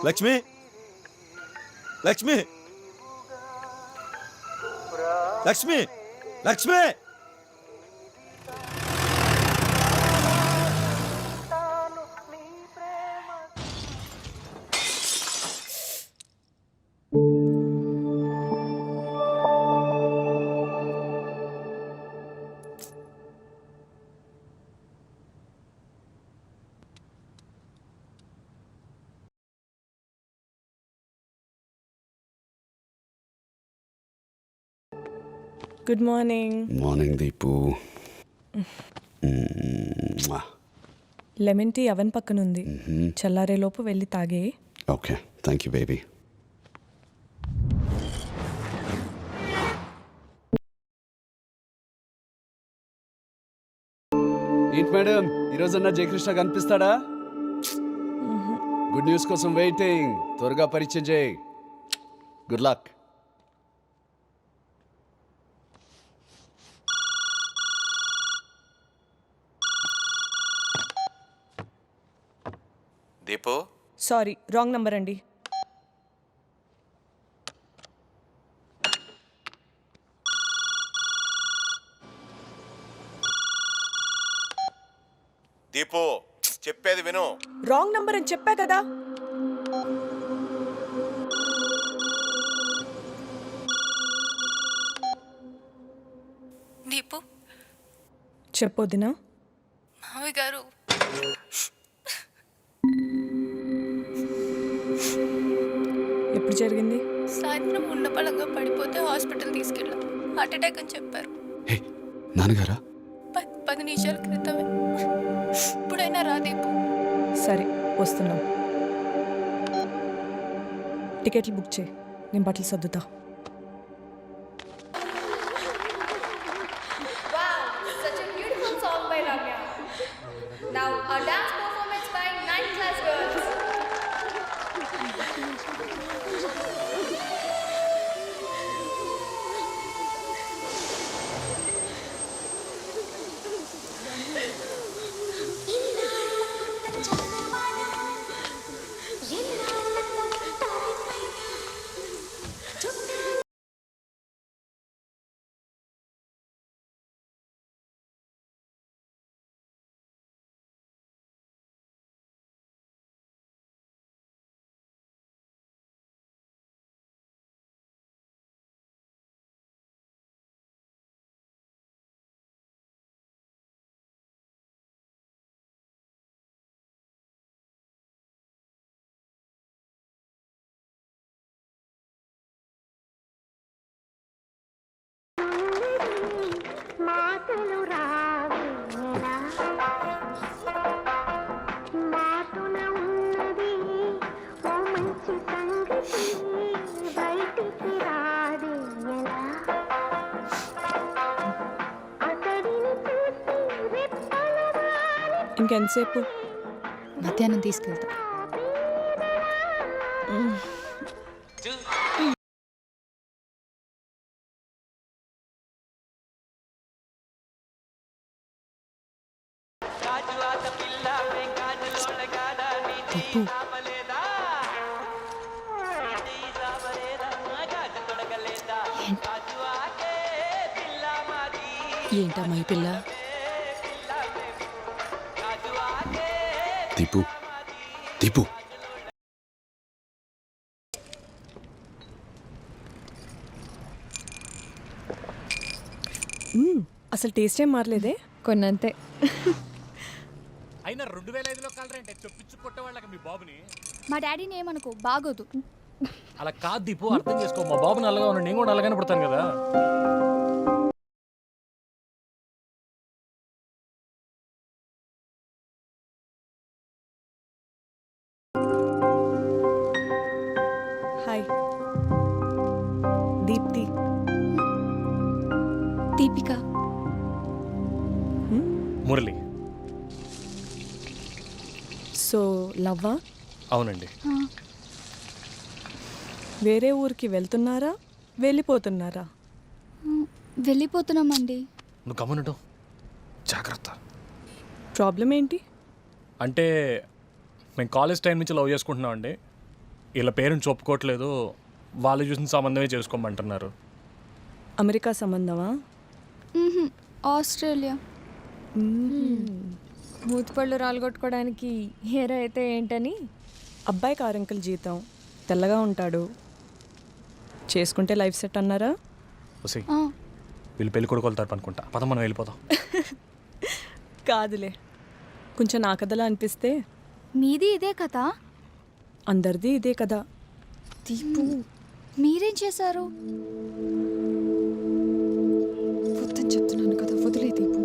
Lakshmi Lakshmi Lakshmi Lakshmi good morning. Morning Deepu. Lemon tea oven పక్కన ఉంది, చల్లారేలోపు వెళ్ళి తాగే. Okay, thank you baby. ఏంటి మేడం, ఈరోజన్నా జయకృష్ణ కనిపిస్తాడా? గుడ్ న్యూస్ కోసం వెయిటింగ్. త్వరగా పరిచయం చేయి. Good luck. Deepu, sorry, wrong number అండి. దీపు చెప్పేది విను. రాంగ్ నంబర్ అని చెప్పా కదా. దీపు, చెప్పొద్దునా? మావి గారు ఎప్పుడు జరిగింది? సాయంత్రం ఉండపలంగా పడిపోతే హాస్పిటల్ తీసుకెళ్ళాం. హార్ట్ అటాక్ అని చెప్పారు. హే, నాన్నగారా? 10 నిమిషాల క్రితమే. ఇప్పుడైనా రా దీపు. సరే, వస్తున్నాం. టికెట్లు బుక్ చేయి, నేను బట్టలు సర్దుతా. Such a beautiful song by Ramya. Now a dance performance by 9th class girls. మాటలు రావేలా మాటున ఉన్నది ఓ మంచి సంగతి బయటికి రాదేలా అతడిని చూసి రెప్పలవాని ఇంకెంతసేపు? మధ్యాహ్నం తీసుకెళ్తా. దీపు, ఏంటమ్మా ఈ పిల్ల? దీపు, దీపు. అసలు టేస్ట్ ఏం మారలేదే. కొన్నంతే. అయినా 2005లో కలరంటే చొప్పించు కొట్టేవాళ్ళకి మీ బాబుని. మా డాడీని ఏమనుకో, బాగోదు. అలా కాదు దీపు, అర్థం చేసుకో. మా బాబు నల్లగా ఉన్నాడు, నేను కూడా నల్లగానే పుడతాను కదా. హాయ్, దీప్తి. దీపిక. మురళి. సో లవ్వా? అవునండి. వేరే ఊరికి వెళ్తున్నారా, వెళ్ళిపోతున్నారా? వెళ్ళిపోతున్నామండి. నువ్వు గమనడం జాగ్రత్త. ప్రాబ్లం ఏంటి? అంటే మేము కాలేజ్ టైం నుంచి లవ్ చేసుకుంటున్నాం అండి. వీళ్ళ పేరెంట్స్ ఒప్పుకోవట్లేదు, వాళ్ళు చూసిన సంబంధమే చేసుకోమంటున్నారు. అమెరికా సంబంధమా? ఆస్ట్రేలియా. మూతిపళ్ళు రాలగొట్టుకోవడానికి హెయిర్ అయితే ఏంటని. అబ్బాయికి 6 అంకెల జీతం, తెల్లగా ఉంటాడు, చేసుకుంటే లైఫ్ సెట్ అన్నారా? వసి వీళ్ళు పెళ్లి కొడుకు వెళ్తారు అనుకుంటా, పద మనం వెళ్ళిపోదాం. కాదులే, కొంచెం నా కథలా అనిపిస్తే. మీది ఇదే కదా? అందరిది ఇదే కదా. దీపు మీరేం చేశారు? వద్దని చెప్తున్నాను కదా, వదిలే దీపు.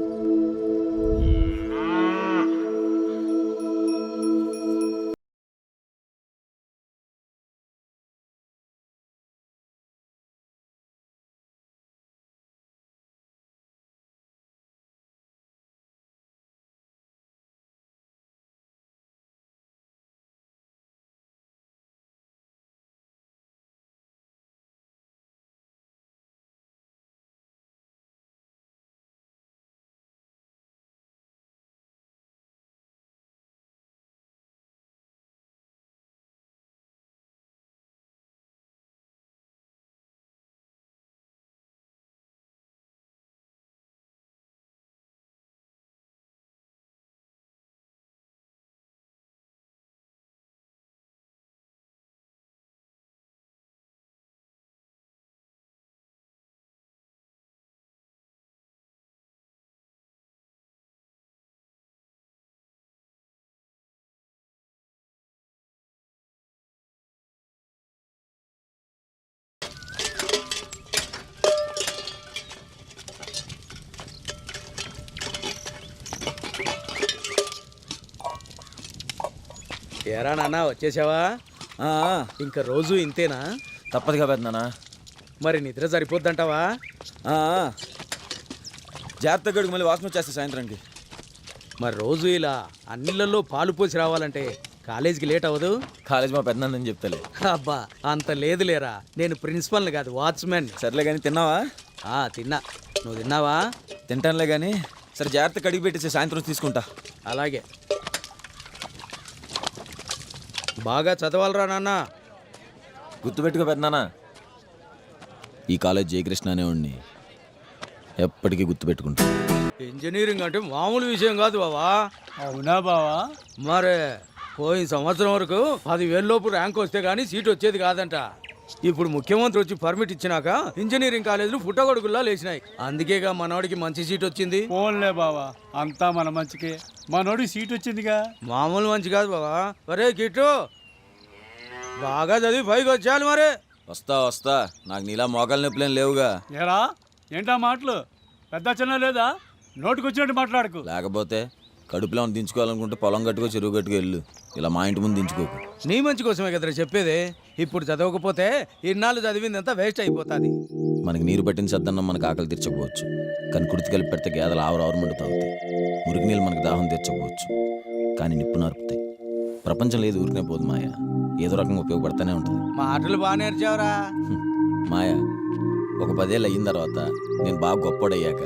ఏరా నాన్న వచ్చేసావా? ఇంకా రోజు ఇంతేనా? తప్పదుగా పెద్దనా. మరి నిద్ర సరిపోద్దంటావా? జాగ్రత్త గడుగు, మళ్ళీ వాసన వచ్చేస్తా సాయంత్రానికి. మరి రోజు ఇలా అన్నిళ్ళల్లో పాలు పోసి రావాలంటే కాలేజీకి లేట్ అవ్వదు? కాలేజ్ మా పెద్దనాన్నని చెప్తాలే. అబ్బా అంత లేదులేరా, నేను ప్రిన్సిపల్ని కాదు వాచ్మెన్. సర్లే కానీ తిన్నావా? తిన్నా. నువ్వు తిన్నావా? తింటానులే కానీ. సరే జాగ్రత్త కడిగి పెట్టేసి సాయంత్రం తీసుకుంటా. అలాగే. బాగా చదవాలరా నాన్న. గుర్తుపెట్టుకో పెద్దనాన్న, ఈ కాలేజ్ జయకృష్ణ అనేవాడిని ఎప్పటికీ గుర్తుపెట్టుకుంటా. ఇంజనీరింగ్ అంటే మామూలు విషయం కాదు బావా. అవునా బావా? మరే పోయిన సంవత్సరం వరకు 10,000 లోపు ర్యాంక్ వస్తే గానీ సీట్ వచ్చేది కాదంట. ఇప్పుడు ముఖ్యమంత్రి వచ్చి పర్మిట్ ఇచ్చినాక ఇంజనీరింగ్ కాలేజీలు పుట్టగొడుగుల్లా లేచినాయి. అందుకేగా మనోడికి మంచి సీట్ వచ్చింది. పోన్లే బావా, అంతా మన మంచికే. మనోడికి సీట్ వచ్చిందిగా. మామూలు మంచి కాదు బావా. ఒరే కిట్టు, బాగా చదివి పైకి వచ్చేయాలి. మరి వస్తా వస్తా, నాకు నీలా మోకాలు నొప్పులేం లేవుగా. ఏరా ఏంటా మాటలు? పెద్ద చిన్న లేదా? నోటికొచ్చినట్టు మాట్లాడకు. లేకపోతే కడుపులో దించుకోవాలనుకుంటే పొలం కట్టుకో, చెరువు కట్టుకో వెళ్ళు. ఇలా మా ఇంటి ముందు దించుకోకు. నీ మంచి కోసమే కదరా చెప్పేది. ఇప్పుడు చదవకపోతే ఇన్నాళ్ళు చదివిందంతా వేస్ట్ అయిపోతుంది. మనకి నీరు పట్టిన సద్దన్నం మనకు ఆకలి తీర్చకపోవచ్చు, కానీ కుర్తి కలిపి పెడితే గేదలు ఆవరావరమంటూ తాగుతాయి. మురికి నీళ్ళు మనకు దాహం తీర్చకపోవచ్చు, కానీ నిప్పు నరుపుతాయి. ప్రపంచంలో ఏది ఊరికనే పోదు మాయ, ఏదో రకంగా ఉపయోగపడుతూనే ఉంటుంది. మాటలు బాగా నేర్చావురా. మాయ, ఒక 10 ఏళ్ళు అయిన తర్వాత నేను బాగా గొప్పడయ్యాక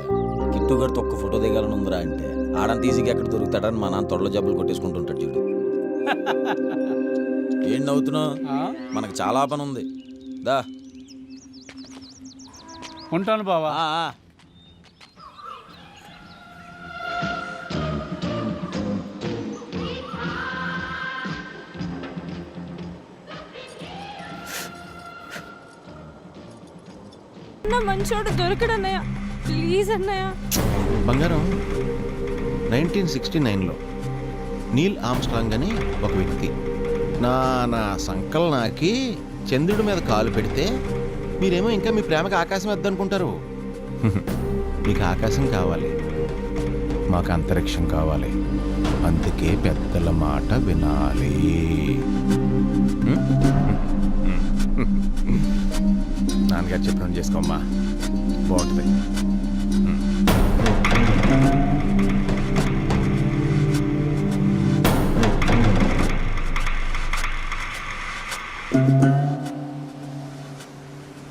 కిట్టు గారితో ఒక్క ఫోటో దిగాలని ఉందిరా అంటే ఆడంత ఈజీగా ఎక్కడ దొరుకుతాడని మా నాన్న తొడలో జబ్బులు కొట్టేసుకుంటుంటాడు చూడు. ఏం నవ్వుతున్నావు? మనకు చాలా పని ఉంది, దా. ఉంటాను బావా. మంచోడు దొరకడన్నయ్య, ప్లీజ్ అన్నయ్య. బంగారం, 1969లో నీల్ ఆమ్స్ట్రాంగ్ అని ఒక వ్యక్తి నా సంకలనాకి చంద్రుడి మీద కాలు పెడితే మీరేమో ఇంకా మీ ప్రేమకి ఆకాశం వద్దనుకుంటారు. మీకు ఆకాశం కావాలి, మాకు అంతరిక్షం కావాలి. అందుకే పెద్దల మాట వినాలి. నాన్నగారు చెప్పినట్టు చేసుకోమ్మా, బాగుంటుంది.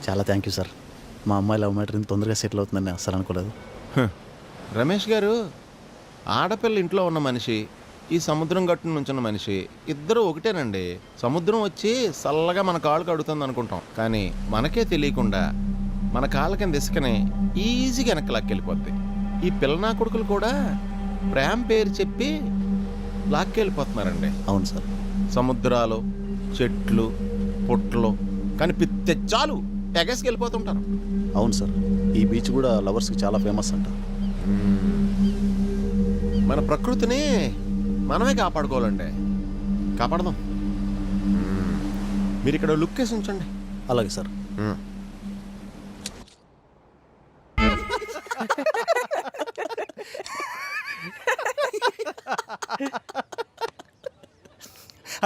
చాలా థ్యాంక్ యూ సార్. మా అమ్మాయి లవ్ మ్యాటర్ తొందరగా సెటిల్ అవుతుందని అస్సలు అనుకోలేదు. రమేష్ గారు, ఆడపిల్ల ఇంట్లో ఉన్న మనిషి ఈ సముద్రం గట్టున నుంచున్న మనిషి ఇద్దరు ఒకటేనండి. సముద్రం వచ్చి చల్లగా మన కాళ్ళు కడుగుతుంది అనుకుంటాం, కానీ మనకే తెలియకుండా మన కాళ్ళ కింద ఇసుకని ఈజీగా వెనక్కి లాక్కెళ్ళిపోద్ది. ఈ పిల్లనా కొడుకులు కూడా ప్రేమ పేరు చెప్పి లాక్కెళ్ళిపోతున్నారండి. అవును సార్. సముద్రాలు, చెట్లు, పుట్టలు కానీ పిత్తే చాలు ఎగేసుకెళ్ళిపోతుంటారు. అవును సార్, ఈ బీచ్ కూడా లవర్స్కి చాలా ఫేమస్ అంట. మన ప్రకృతిని మనమే కాపాడుకోవాలండి. కాపాడదాం. మీరు ఇక్కడ లుక్ వేసి ఉంచండి. అలాగే సార్.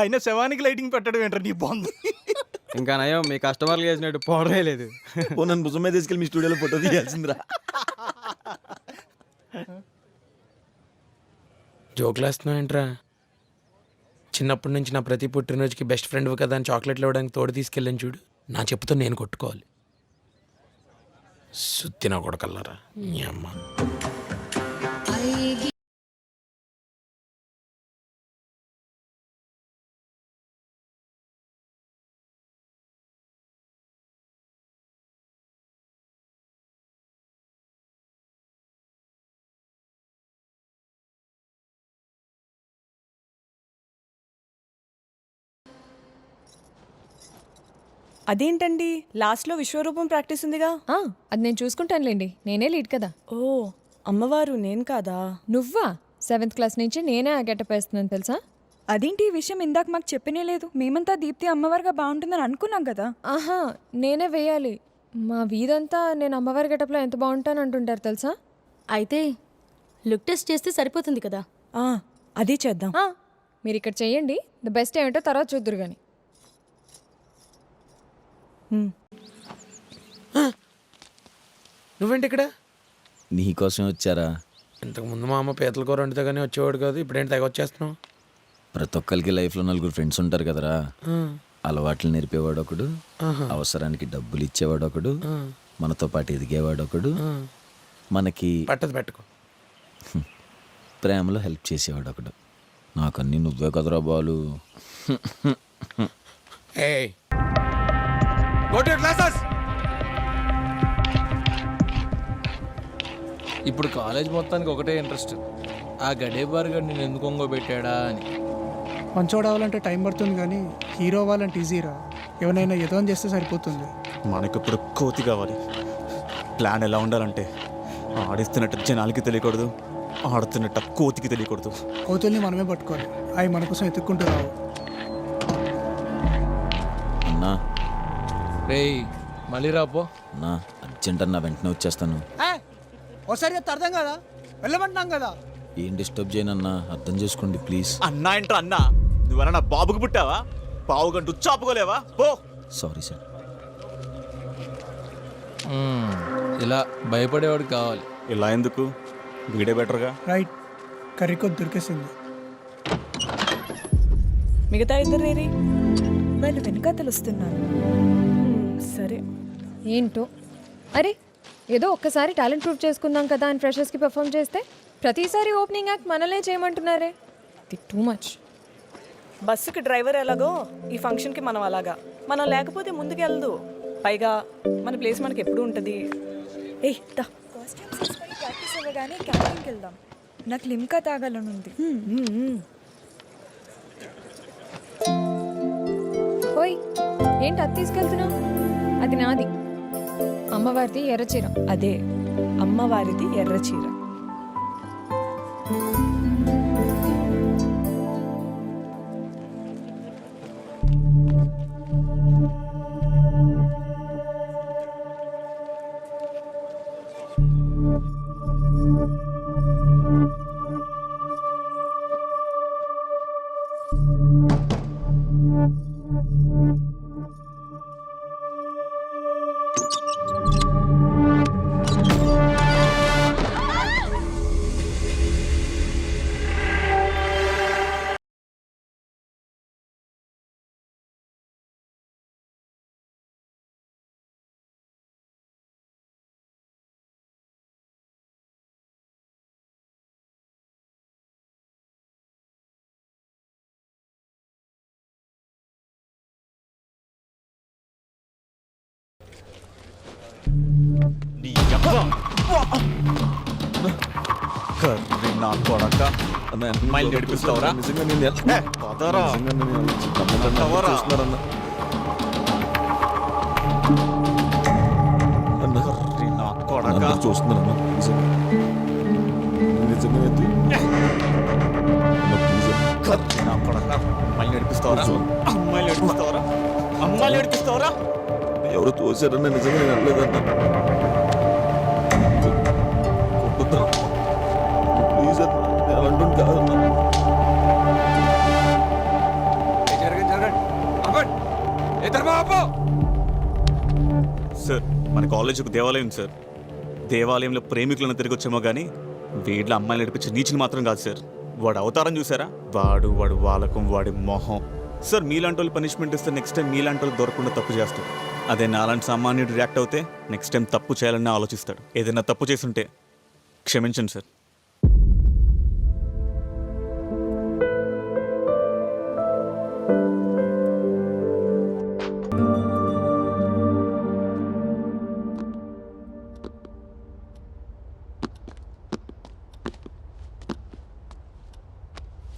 అయినా శవానికి లైటింగ్ పెట్టడం ఏంటంటే నీ బాగుంది. ఇంకా నయం మీ కస్టమర్లు చేసినట్టు పౌడరే లేదు. నన్ను భుజం మీద తీసుకెళ్ళి మీ స్టూడియోలో ఫోటో తీయాల్సిందిరా. జోకులు వేస్తున్నావు ఏంట్రా? చిన్నప్పటి నుంచి నా ప్రతి పుట్టినరోజుకి బెస్ట్ ఫ్రెండ్ కదా అని చాక్లెట్లు ఇవ్వడానికి తోడు తీసుకెళ్ళాను చూడు. నా చెప్పుతో నేను కొట్టుకోవాలి. సుత్తిన కొడకల్లారా మీ అమ్మ. అదేంటండి లాస్ట్లో విశ్వరూపం ప్రాక్టీస్ ఉందిగా? అది నేను చూసుకుంటానులేండి, నేనే లీడ్ కదా. ఓ అమ్మవారు నేను కాదా? నువ్వా? 7th క్లాస్ నుంచి నేనే ఆ గెటప్ వేస్తున్నాను తెలుసా? అదేంటి ఈ విషయం ఇందాక మాకు చెప్పనే లేదు. మేమంతా దీప్తి అమ్మవారుగా బాగుంటుందని అనుకున్నాం కదా. ఆహా, నేనే వేయాలి. మా వీధంతా నేను అమ్మవారి గెటప్లో ఎంత బాగుంటాను అంటుంటారు తెలుసా? అయితే లుక్ టెస్ట్ చేస్తే సరిపోతుంది కదా. అదే చేద్దాం. మీరు ఇక్కడ చెయ్యండి, ద బెస్ట్ ఏమిటో తర్వాత చూద్దరు కానీ. నువ్వేంటి ఇక్కడ? నీకోసం వచ్చారా? ఇంతకుముందు మా అమ్మ పీతల కూర వండితే కానీ వచ్చేవాడు కాదు, ఇప్పుడేంటి తెగ వచ్చేస్తున్నావు? ప్రతి ఒక్కరికి లైఫ్లో 4 ఫ్రెండ్స్ ఉంటారు కదరా. అలవాట్లు నేర్పేవాడు ఒకడు, అవసరానికి డబ్బులు ఇచ్చేవాడు ఒకడు, మనతో పాటు ఎదిగేవాడు ఒకడు, మనకి పట్టదు పెట్టుకో ప్రేమలో హెల్ప్ చేసేవాడు ఒకడు. నాకన్నీ నువ్వే కదరా బాలు. ఇప్పుడు కాలేజ్ మొత్తానికి ఒకటే ఇంట్రెస్ట్, ఆ గడేబార్ గడు నేను ఎందుకు ఒంగోబెట్టాడా అని. మంచోడు అవ్వాలంటే టైం పడుతుంది, కానీ హీరో అవ్వాలంటే ఈజీరా. ఎవరైనా ఏదో చేస్తే సరిపోతుంది. మనకి ఇప్పుడు కోతి కావాలి. ప్లాన్ ఎలా ఉండాలంటే ఆడిస్తున్నట్టు జనాలకి తెలియకూడదు, ఆడుతున్నట్టు కోతికి తెలియకూడదు. కోతుల్ని మనమే పట్టుకోవాలి, అవి మన కోసం ఎత్తుక్కుంటూ రావు. అన్నా రేయ్ మళ్ళీ రాపో. అన్నా అర్జెంట్ అన్నా, వెంటనే వచ్చేస్తాను. ఒకసారి అర్థం కదా, వెళ్ళమంటున్నాం కదా. ఏం డిస్టర్బ్ చేయనన్నా, అర్థం చేసుకోండి ప్లీజ్. అన్నా ఏంట్రా అన్నా? నువ్వెలా బాబుకు పుట్టావా? పావు గంట చాపుకోలేవా? పో. Sorry sir. ఇలా భయపడేవాడు కావాలి. ఇలా ఎందుకు? వీడే బెటర్గా. రైట్, కర్రీ కొద్ది దొరికేసింది. మిగతా ఇద్దరు రేరి వాళ్ళు వెనుక తెలుస్తున్నారు. సరే ఏంటో, అరే ఏదో ఒక్కసారి టాలెంట్ ప్రూవ్ చేసుకుందాం కదా అని ఫ్రెషర్స్కి పెర్ఫామ్ చేస్తే ప్రతిసారి ఓపెనింగ్ యాక్ట్ మనలే చేయమంటున్నారే. Too much. బస్సుకి డ్రైవర్ ఎలాగో ఈ ఫంక్షన్కి మనం అలాగా. మనం లేకపోతే ముందుకు వెళ్దు. పైగా మన ప్లేస్ మనకి ఎప్పుడు ఉంటుంది. ప్రాక్టీస్ అవ్వగానే క్యాంపింగ్కి వెళ్దాం. నాకు లిమ్కా తాగాలనుంది. ఓయ్ ఏంటి అది తీసుకెళ్తున్నావు? అది నాది, అమ్మవారిది ఎర్ర చీర. అదే అమ్మవారిది ఎర్ర చీర. నీ యబ్బ. కర్రీ నా కొడక అమ్మాయిలు నడిపిస్తావరా ఏ, పదరా. పదరా. కర్రీ నా కొడక చూస్తున్నాను కర్రీ నా కొడక అమ్మాయిలు నడిపిస్తావరా అమ్మాయిలు నడిపిస్తావరా అమ్మాయిలు నడిపిస్తావరా ఎవరు తోసారన్న నిజంగా నేను అనలేదన్న ప్లీజ్ అన్న అంటుంది కాదన్నా సార్ మన కాలేజ్ ఒక దేవాలయం సార్. దేవాలయంలో ప్రేమికులను తిరిగి వచ్చామో కానీ వీడిలో అమ్మాయిలు నడిపించే నీచుని మాత్రం కాదు సార్. వాడు అవతారం చూసారా? వాడు వాలకం, వాడి మొహం. సార్ మీలాంటి వాళ్ళు పనిష్మెంట్ ఇస్తే నెక్స్ట్ టైం మీలాంటి వాళ్ళు దొరకకుండా తప్పు చేస్తాడు. అదే నాలాంటి సామాన్యుడు రియాక్ట్ అవుతే నెక్స్ట్ టైం తప్పు చేయాలని ఆలోచిస్తాడు. ఏదైనా తప్పు చేసుంటే క్షమించండి సార్.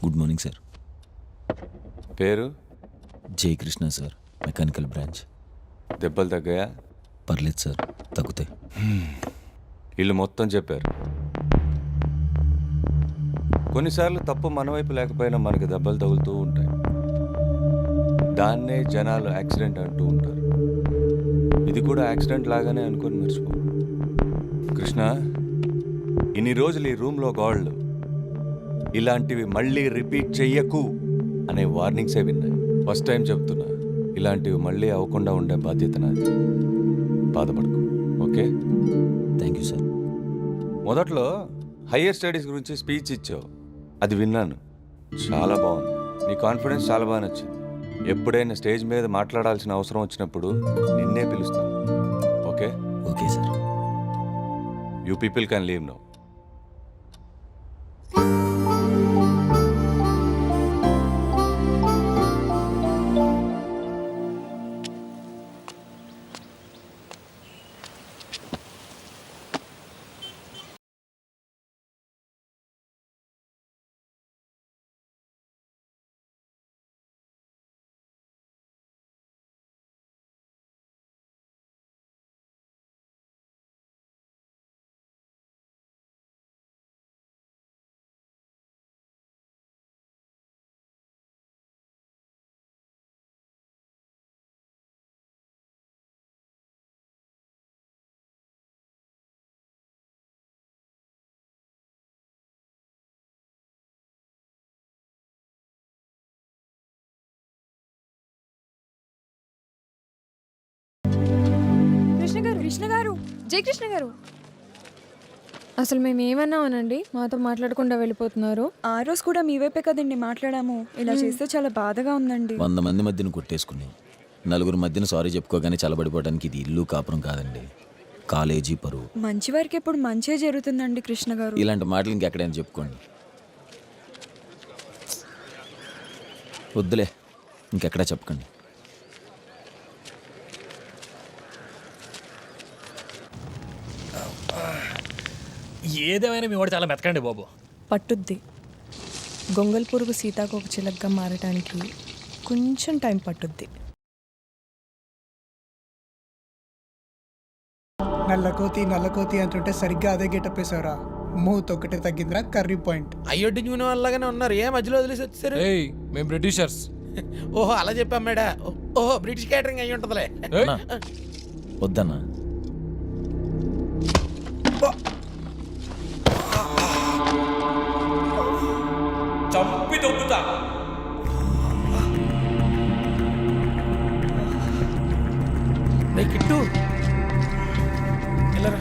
Good morning sir. పేరు? Jayakrishna sir, mechanical branch. దెబ్బలు తగ్గాయా? పర్లేదు సార్, తగ్గుతాయి. వీళ్ళు మొత్తం చెప్పారు. కొన్నిసార్లు తప్పు మన వైపు లేకపోయినా మనకి దెబ్బలు తగులుతూ ఉంటాయి. దాన్నే జనాలు యాక్సిడెంట్ అంటూ ఉంటారు. ఇది కూడా యాక్సిడెంట్ లాగానే అనుకొని మర్చిపో. కృష్ణ, ఇన్ని రోజులు ఈ రూమ్లో గోళ్ళు ఇలాంటివి మళ్ళీ రిపీట్ చెయ్యకు అనే వార్నింగ్సే విన్నాయి. ఫస్ట్ టైం చెప్తున్నా, ఇలాంటివి మళ్ళీ అవ్వకుండా ఉండే బాధ్యత నాది. బాధపడకు, ఓకే? Thank you sir. మొదట్లో హయ్యర్ స్టడీస్ గురించి స్పీచ్ ఇచ్చావు, అది విన్నాను. చాలా బాగుంది. నీ కాన్ఫిడెన్స్ చాలా బాగా నచ్చింది. ఎప్పుడైనా స్టేజ్ మీద మాట్లాడాల్సిన అవసరం వచ్చినప్పుడు నిన్నే పిలుస్తాను, okay? Okay sir. You people can leave now. Krishna గారు, జయకృష్ణ గారు, అసలు మేము ఏమన్నామనండి? మాతో మాట్లాడకుండా వెళ్ళిపోతున్నారు. ఆ రోజు కూడా మీ వైపే కదండి మాట్లాడాము. ఇలా చేస్తే చాలా బాధగా ఉందండి. 100 మంది మధ్యన కొట్టేసుకుని నలుగురు మధ్యన సారీ చెప్పుకోగానే చల్లబడిపోవడానికి ఇది ఇల్లు కాపురం కాదండి, కాలేజీ పరువు. మంచి వారికి ఎప్పుడు మంచే జరుగుతుందండి కృష్ణ గారు. ఇలాంటి మాటలు ఇంకెక్కడైనా చెప్పుకోండి. వద్దులే, ఇంకెక్కడా చెప్పకండి. ఏదేమైనా మీ వాడు చాలా మెతకండి బాబు. పట్టుద్ది. గొంగల్ పురుగు సీతాకోక చిలకగా మారటానికి కొంచెం టైం పట్టుద్ది. నల్లకోతి అంటుంటే సరిగ్గా అదే గెటప్ వేసావురా. మూత్ ఒకటే తగ్గిందిరా, కర్రీ పాయింట్. అయ్యొడ్డి న్యూన వాళ్ళగానే ఉన్నారు. ఏ మధ్యలో వదిలేసి వచ్చారు? ఏయ్, మేము బ్రిటిషర్స్. ఓహో, అలా చెప్పామేడా? ఓహో, బ్రిటిష్ క్యాటరింగ్ అయ్యి ఉంటుందిలే. అన్నా, వద్దన్నా. చంపి దొబ్బుతా. కిట్టు వెళ్ళరా.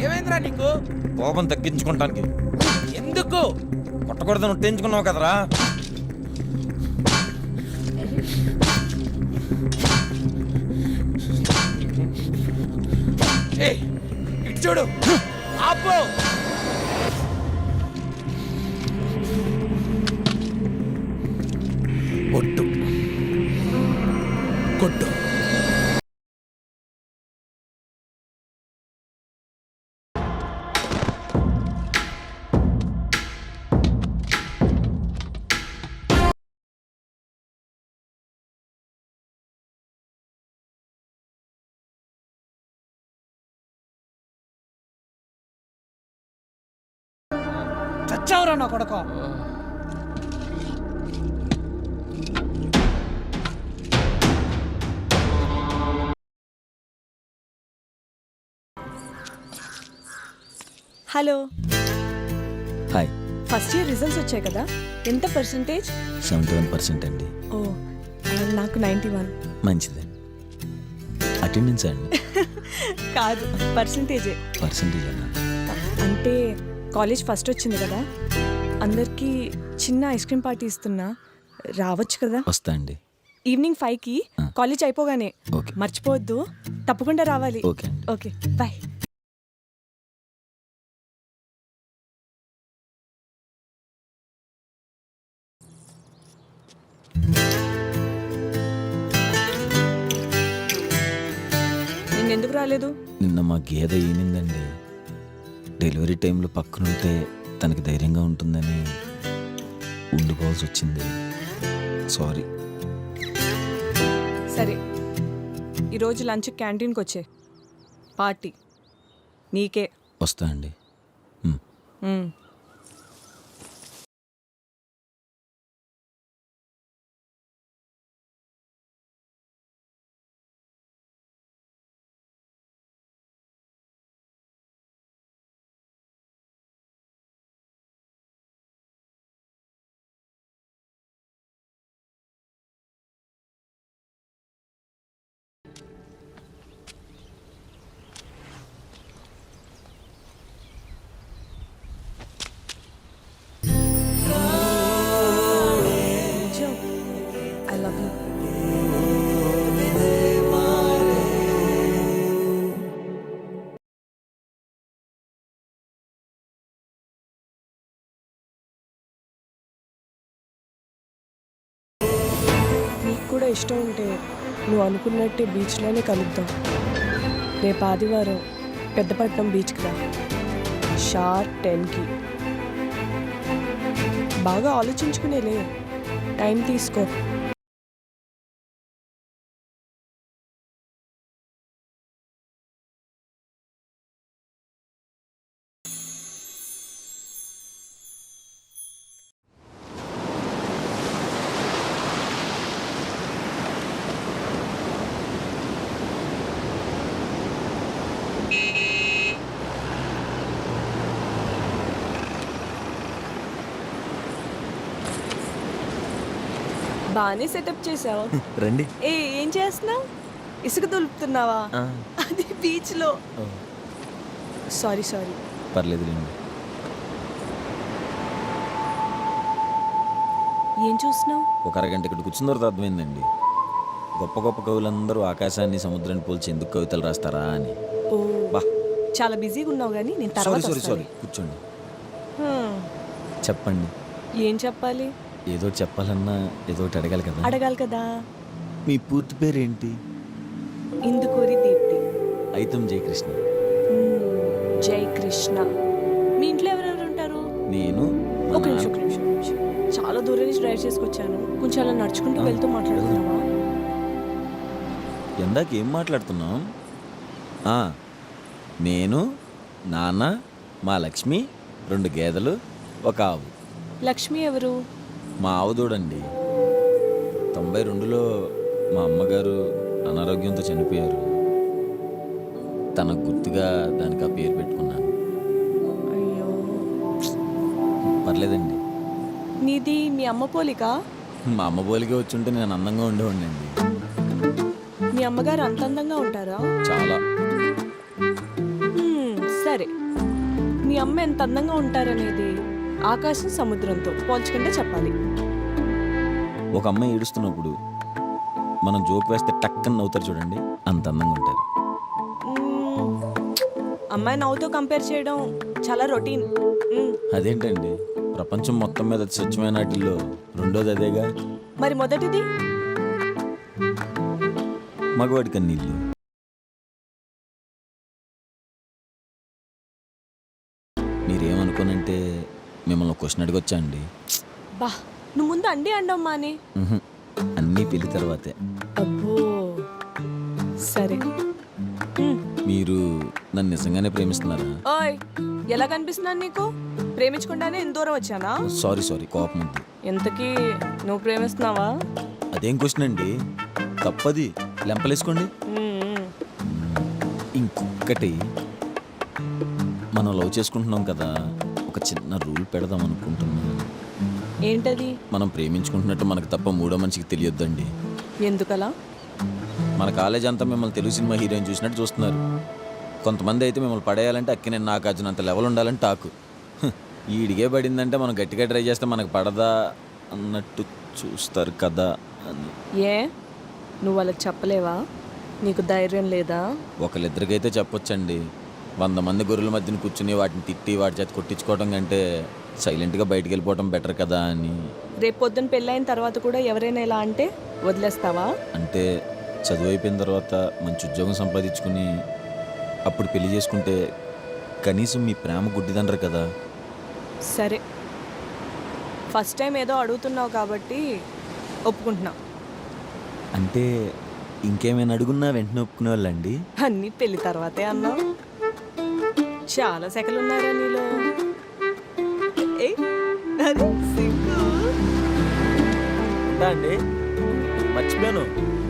ఏమైందిరా నీకు? కోపం తగ్గించుకోవటానికి. ఎందుకు? కొట్టకూడదని ఉట్టేయించుకున్నావు కదరా. ఇటు చూడు ఆపు కొట్టు కొట్టు చచ్చావురా నా కొడుకు. Hello, hi. First year results వచ్చాయి కదా, ఎంత పర్సంటేజ్? 71% అండి. ఓ, నాకు 91. మంచిది. అటెండెన్స్ అండి? కాదు, పర్సంటేజే. పర్సంటేజ్ అన్నా? అంటే కాలేజ్ ఫస్ట్ వచ్చింది కదా, అందరికీ చిన్న ఐస్ క్రీమ్ పార్టీ ఇస్తున్నా, రావచ్చు కదా? వస్తా అండి. ఈవినింగ్ 5కి కాలేజ్ అయిపోగానే. ఓకే. మర్చిపోవద్దు, తప్పకుండా రావాలి. ఓకే అండి. Okay, bye. నిన్నెందుకు రాలేదు? నిన్న మా గేదె ఈనిందండి. డెలివరీ టైంలో పక్కనుంటే తనకి ధైర్యంగా ఉంటుందని ఉండిపోవాల్సి వచ్చింది. సారీ. సరే, ఈరోజు లంచ్ క్యాంటీన్కి వచ్చే, పార్టీ నీకే. వస్తా అండి. మ్మ్. I love you. నీకు కూడా ఇష్టం ఉంటే నువ్వు అనుకున్నట్టే బీచ్లోనే కలుద్దాం. రేపు ఆదివారం పెద్దపట్నం బీచ్కి రా, షార్ప్ 10కి. బాగా ఆలోచించుకునేలే, టైం తీసుకో. బాగానే సెటప్ చేసావు. రండి. ఏం చేస్తున్నావు? ఇసుక దులుపుతున్నావా? అది బీచ్లో. సారీ. పర్లేదు రండి. ఏం చూస్తున్నావు? ఒక అరగంట ఇక్కడ కూర్చున్న తర్వాత అర్థమైందండి, గొప్ప గొప్ప కవులందరూ ఆకాశాన్ని సముద్రాన్ని పోల్చి ఎందుకు కవితలు రాస్తారా అని. ఓ, బా, చాలా బిజీగా ఉన్నావు కానీ నేను తర్వాత సారీ వస్తాను. కూర్చోండి. హ్మ్. చెప్పండి. ఏం చెప్పాలి? ఏదో చెప్పాలన్నా ఏదో ఒకటి అడగాలి కదా. అడగాలి కదా. మీ పూర్తి పేరేంటి? ఇందుకూరి దీప్తి. అయితం జయకృష్ణ. జై కృష్ణ. మీ ఇంట్లో ఎవరెవరు ఉంటారు? నేను, ఒక నిమిషం. చాలా దూరం నుంచి డ్రైవ్ చేసుకొచ్చాను, కొంచెం అలా నడుచుకుంటూ వెళ్తూ మాట్లాడుతున్నావా? ఎందాక ఏం మాట్లాడుతున్నాం? నేను, నాన్న, మా లక్ష్మి, 2 గేదెలు, ఒక ఆవు. లక్ష్మి ఎవరు? మా ఆవు దూడండి. 92లో మా అమ్మగారు అనారోగ్యంతో చనిపోయారు. తనకు గుర్తుగా దానికి ఆ పేరు పెట్టుకున్నాను. అయ్యో, పర్లేదండి. నీది మీ అమ్మ పోలిక? మా అమ్మ పోలికే వచ్చుంటే నేను అందంగా ఉండేవాడినండి. మీ అమ్మగారు అంత అందంగా ఉంటారా? చాలా. సరే, మీ అమ్మ ఎంత అందంగా ఉంటారనేది ఆకాశం సముద్రంతో పోల్చుకుంటే చెప్పాలి. ఒక అమ్మాయి ఏడుస్తున్నప్పుడు మనం జోక్ వేస్తే టక్కన నవ్వుతారు చూడండి, అంత అందంగా ఉంటారు. అమ్మాయి నవ్వుతో కంపేర్ చేయడం చాలా రొటీన్. అదేంటండి, ప్రపంచం మొత్తం మీద అతి స్వచ్ఛమైన వాటిల్లో రెండోది అదేగా. మరి మొదటిది? మగవాడి కన్నీళ్ళు. మీరేమనుకోనంటే మిమ్మల్ని క్వశ్చన్ అడిగొచ్చా అండి? బా, నువ్వు ముందు అండి అండమ్మా అని. ఉహుం. అన్నీ పెళ్లి తర్వాతే. అబ్బో, సరే. మీరు నన్ను నిజంగానే ప్రేమిస్తున్నారా? ఓయ్, ఎలా కనిపిస్తున్నాను నీకు? ప్రేమించకుండానే ఇంత దూరం వచ్చానా? సారీ కోపం ఉంది. ఎంతకీ నువ్వు ప్రేమిస్తున్నావా? అదేం క్వశ్చన్ అండి, తప్పది, లెంపలేసుకోండి. ఇంకొకటి, మనం లవ్ చేసుకుంటున్నాం కదా, ఒక చిన్న రూల్ పెడదాం అనుకుంటున్నాను. ఏంటది? మనం ప్రేమించుకుంటున్నట్టు మనకు తప్ప మూడో మనిషికి తెలియొద్దండి. ఎందుకలా? మన కాలేజ్ అంతా మిమ్మల్ని తెలుగు సినిమా హీరోయిన్ చూసినట్టు చూస్తున్నారు. కొంతమంది అయితే మిమ్మల్ని పడేయాలంటే అక్కినే నాగార్జున అంత లెవెల్ ఉండాలని టాకు. ఈడిగే పడిందంటే మనం గట్టిగా ట్రై చేస్తే మనకు పడదా అన్నట్టు చూస్తారు కదా అని. ఏ, నువ్వు వాళ్ళకి చెప్పలేవా? నీకు ధైర్యం లేదా? ఒకళ్ళిద్దరికైతే చెప్పొచ్చండి. 100 మంది గొర్రెల మధ్యన కూర్చుని వాటిని తిట్టి వాటి చేత కొట్టించుకోవడం కంటే సైలెంట్గా బయటికి వెళ్ళిపోవడం బెటర్ కదా అని. రేపు పొద్దున పెళ్ళైన తర్వాత కూడా ఎవరైనా ఇలా అంటే వదిలేస్తావా? అంటే చదువు అయిపోయిన తర్వాత మంచి ఉద్యోగం సంపాదించుకుని అప్పుడు పెళ్లి చేసుకుంటే కనీసం మీ ప్రేమ గుడ్డిదనరు కదా. సరే, ఫస్ట్ టైం ఏదో అడుగుతున్నావు కాబట్టి ఒప్పుకుంటున్నా. అంటే ఇంకేమైనా అడుగున్నా వెంటనే ఒప్పుకునే వాళ్ళండి? అన్నీ పెళ్లి తర్వాతే అన్నా. చాలా సెకలున్నారా నీలో? ఏయ్, అది సిగ్గు. అండి మర్చిపోయాను,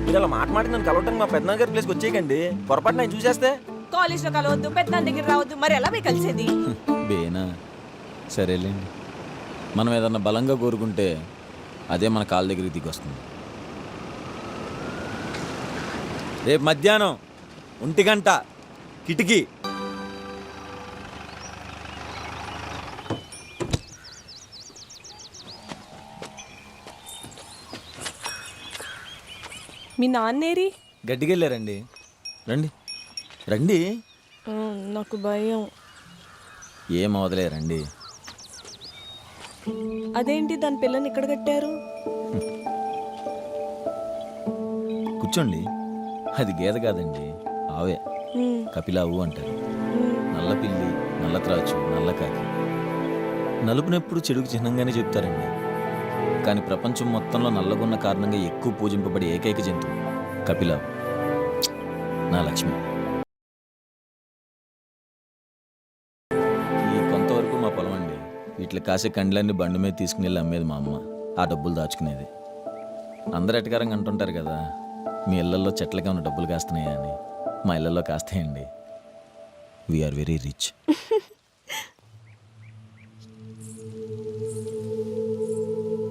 మీరు అలా మాట్లాడి నన్ను కలవటానికి మా పెద్దనాన్న గారి ప్లేస్కి వచ్చేయకండి. పొరపాటు నేను చూసేస్తే కాలేజ్లో కలవద్దు, పెద్ద దగ్గర రావద్దు, మరి ఎలా పోయి కలిసేది? బేనా, సరేలేండి. మనం ఏదన్నా బలంగా కోరుకుంటే అదే మన కాళ్ళ దగ్గరికి దిగి వస్తుంది. రేపు మధ్యాహ్నం 1 గంట కిటికీ. మీ నాన్నేరి? గడ్డికెళ్ళారండి. రండి రండి. నాకు భయం. ఏం అవదలే రండి. అదేంటి దాని పిల్లని ఇక్కడ కట్టారు? కూర్చోండి. అది గేద కాదండి, ఆవే. కపిలావు అంటారు. నల్ల పిల్లి, నల్ల త్రాచు, నల్ల కాకి. నలుపునెప్పుడు చెడుకు చిహ్నంగానే చెప్తారండి. కానీ ప్రపంచం మొత్తంలో నల్లగున్న కారణంగా ఎక్కువ పూజింపబడే ఏకైక జంతువు కపిలావు. నా లక్ష్మి. ఈ కొంతవరకు మా పొలం అండి. వీటికి కాసే కండ్లన్నీ బండి మీద తీసుకుని వెళ్ళి అమ్మేది మా అమ్మ. ఆ డబ్బులు దాచుకునేది. అందరు ఎటకారంగా అంటుంటారు కదా, మీ ఇళ్లలో చెట్లకి ఉన్న డబ్బులు కాస్తున్నాయా అని. మా ఇళ్లలో కాస్తాయండి. We are very rich.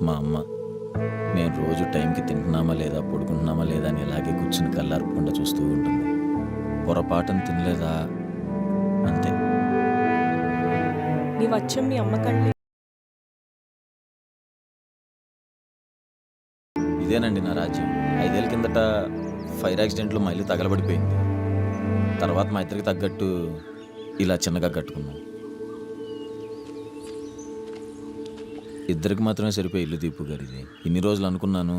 మా అమ్మ మేము రోజు టైంకి తింటున్నామా లేదా, పడుకుంటున్నామా లేదా అని ఇలాగే కూర్చుని కళ్ళార్పకుండా చూస్తూ ఉంటుంది. పొరపాటును తినలేదా అంతే. నీ వచ్చం మీ అమ్మ కళ్ళే. ఇదేనండి నా రాజ్యం. 5 ఏళ్ళ కిందట ఫైర్ యాక్సిడెంట్లో మా ఇల్లు తగలబడిపోయింది. తర్వాత మా ఇద్దరికి తగ్గట్టు ఇలా చిన్నగా కట్టుకున్నాం. ఇద్దరికి మాత్రమే సరిపోయి ఇల్లు దీపు గారు ఇది. ఇన్ని రోజులు అనుకున్నాను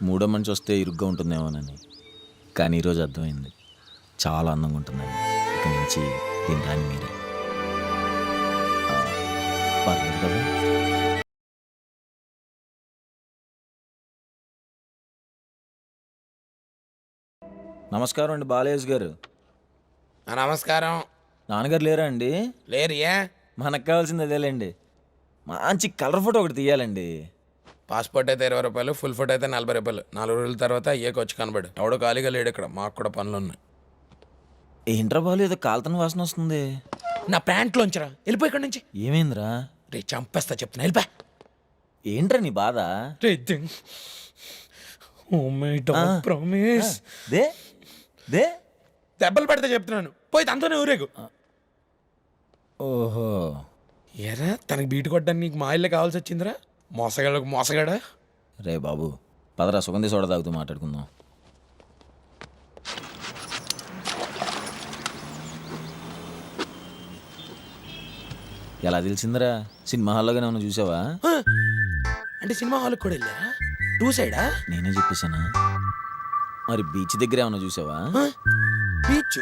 మూడో మనిషి వస్తే ఇరుగ్గా ఉంటుందేమోనని. కానీ ఈరోజు అర్థమైంది, చాలా అందంగా ఉంటుందని. ఇక నుంచి దీని రాని మీరే. పర్లేదు కదా. నమస్కారం అండి బాలయేష్ గారు. నమస్కారం. నాన్నగారు లేరా అండి? లేరు. ఏ? మనకు కావాల్సింది అదేలేండి, మంచి కలర్ ఫోటో ఒకటి తీయాలండి. పాస్పోర్ట్ అయితే 20 రూపాయలు, ఫుల్ ఫోటో అయితే 40 రూపాయలు. 4 రోజుల తర్వాత అయ్యేకి వచ్చి కనబడు. ఎవడో ఖాళీగా లేడు ఇక్కడ, మాకు కూడా పనులు ఉన్నాయి. ఏంట్రా బాలు, ఏదో కాలుతన వాసన వస్తుంది. నా ప్యాంట్లోంచరా, వెళ్ళిపోయి ఇక్కడి నుంచి. ఏమైందిరా? రే చంపేస్తా చెప్తున్నా, వెళ్ళిపో. ఏంట్రా నీ బాధ? దే దే దెబ్బలు పెడితే చెప్తున్నాను, పోయి తనతోనే ఊరేగు. ఓహో, ఎరా తనకి బీటు కొట్టడానికి నీకు మా ఇల్లే కావాల్సి వచ్చిందిరా, మోసగాళ్ళకు మోసగాడా. రే బాబు పదరా, సుగంధి సోడా తాగుతూ మాట్లాడుకుందాం. ఎలా తెలిసిందిరా? సినిమా హాల్లోగానే ఏమన్నా చూసావా? అంటే సినిమా హాల్కి కూడా వెళ్ళారా? టూ సైడా? నేనే చెప్పేశానా? మరి బీచ్ దగ్గర ఏమన్నా చూసావా? బీచ్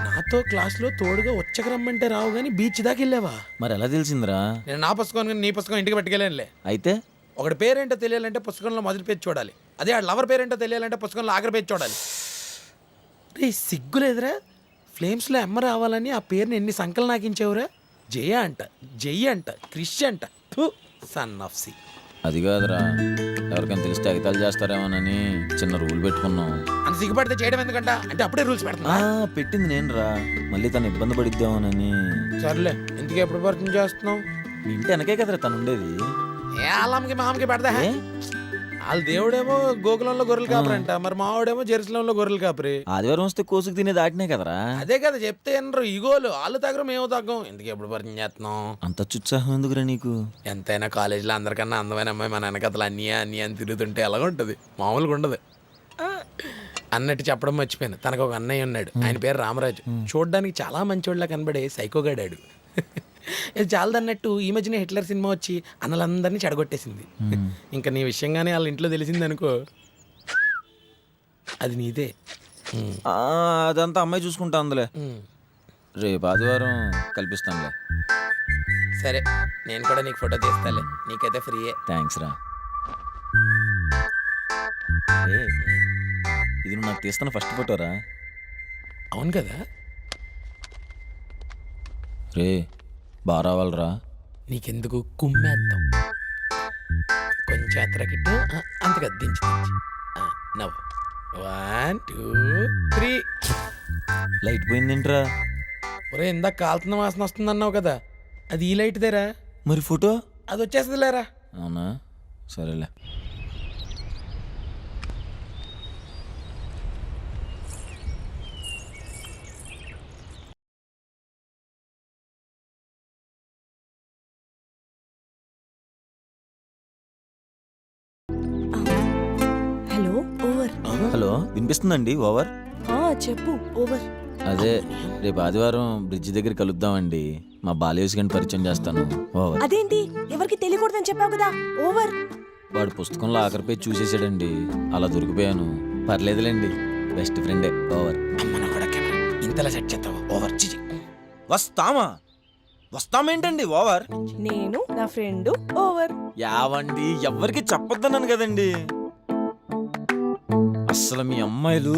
నాతో క్లాస్లో తోడుగా వచ్చక రమ్మంటే రావు కానీ బీచ్ దాకా వెళ్ళావా? మరి ఎలా తెలిసిందిరా? నేను నా పుస్తకం కానీ నీ పుస్తకం ఇంటికి పట్టుకెళ్ళానులే. అయితే ఒకటి పేరేంటో తెలియాలంటే పుస్తకంలో మొదటి పేరు చూడాలి. అదే ఆ లవర్ పేరేంటో తెలియాలంటే పుస్తకంలో ఆఖరి పేరు చూడాలి. రే సిగ్గులేదురా? ఫ్లేమ్స్లో అమ్మ రావాలని ఆ పేరుని ఎన్ని సంకలు నాకించేవురా? జయ అంట, జై అంట, క్రిష్ అంట, సన్ ఆఫ్ సి. అది కాదురా, ఎవరికైనా తెలిస్తే అగితాలు చేస్తారేమోనని చిన్న రూల్ పెట్టుకున్నాం. అంత సిగ్గుపడితే చేయడం ఎందుకంట? అంటే అప్పుడే రూల్స్ పెడతా. పెట్టింది నేను రా, మళ్ళీ తను ఇబ్బంది పడిద్దామోనని. సర్లే, ఎందుకు ఎప్పుడు పరిచయం చేస్తున్నావు? మీ ఇంటి వెనకే కదరా తను ఉండేది. ఏ ఆలంకి మామకి పెడదా? వాళ్ళ దేవుడేమో గోకులంలో గొర్రెలు కాపరంట, మరి మావాడేమో జెరూసలంలో గొర్రెలు కాపరి. ఆదివారం వస్తే కోసుకు తినే దాటినే కదరా. అదే కదా చెప్తే ఎనరు ఈగోలు. వాళ్ళు తగ్గరు, మేము తగ్గం. ఎందుకు ఎప్పుడు పరిచయం చేస్తున్నాం? అంత చుత్సాహం ఎందుకురా నీకు? ఎంతైనా కాలేజీలో అందరికన్నా అందమైన అమ్మాయి మన వెనకతలు అన్నీ అని తిరుగుతుంటే ఎలాగ ఉంటుంది? మామూలుగా ఉండదు. అన్నట్టు చెప్పడం మర్చిపోయాను, తనకు ఒక అన్నయ్య ఉన్నాడు. ఆయన పేరు రామరాజు. చూడడానికి చాలా మంచోళ్ళ కనబడే సైకోగాడాడు. ఇది చాలదన్నట్టు ఈ మధ్యన హిట్లర్ సినిమా వచ్చి అన్నలందరినీ చెడగొట్టేసింది. ఇంకా నీ విషయంగానే వాళ్ళ ఇంట్లో తెలిసింది అనుకో, అది నీదే. అదంతా అమ్మాయి చూసుకుంటా అందులే. రేపు ఆదివారం కల్పిస్తానులే. సరే, నేను కూడా నీకు ఫోటో తీస్తాలే, నీకైతే ఫ్రీయే. థ్యాంక్స్ రా. ఇది నువ్వు నాకు తీస్తున్న ఫస్ట్ ఫోటోరా? అవును కదా. రే బాగా రావాలరా. నీకెందుకు కుమ్మేద్దాం, కొంచెం ఎత్తరకిట్టు, అంతగా దించి నవ్వు. 1 2 3. లైట్ పోయిందేంట్రా? ఒరే, ఇందాక కాలుతున్న వాసన వస్తుందన్నావు కదా, అది ఈ లైట్ దేరా. మరి ఫోటో? అది వచ్చేస్తుంది లేరా. అవునా, సరేలే. Hello, over. హలో, వినిపిస్తుందండి? ఓవర్. చెప్పు, ఓవర్. అదే రేపు ఆదివారం బ్రిడ్జ్ దగ్గర కలుద్దామండి. మా బాలయోజ్ గని పరిచయం చేస్తాను. ఓవర్. అదేంటి, ఎవరికి తెలియకూడదని చెప్పావు కదా? ఓవర్. వాడు పుస్తకంలో ఆఖరి పేజ్ చూసేసాడండి, అలా దొరికిపోయాను. పర్లేదులేండి, బెస్ట్ ఫ్రెండే. ఓవర్. అమ్మన కూడా కెమెరా ఇంతలా సెట్ చేస్తావా? ఓవర్. వస్తామా? వస్తామేంటండి? ఓవర్. నేను నా ఫ్రెండ్ ఓవర్. యావండి, ఎవ్వరికి చెప్పొద్దన్నాను కదండి. అసలు మీ అమ్మాయిలు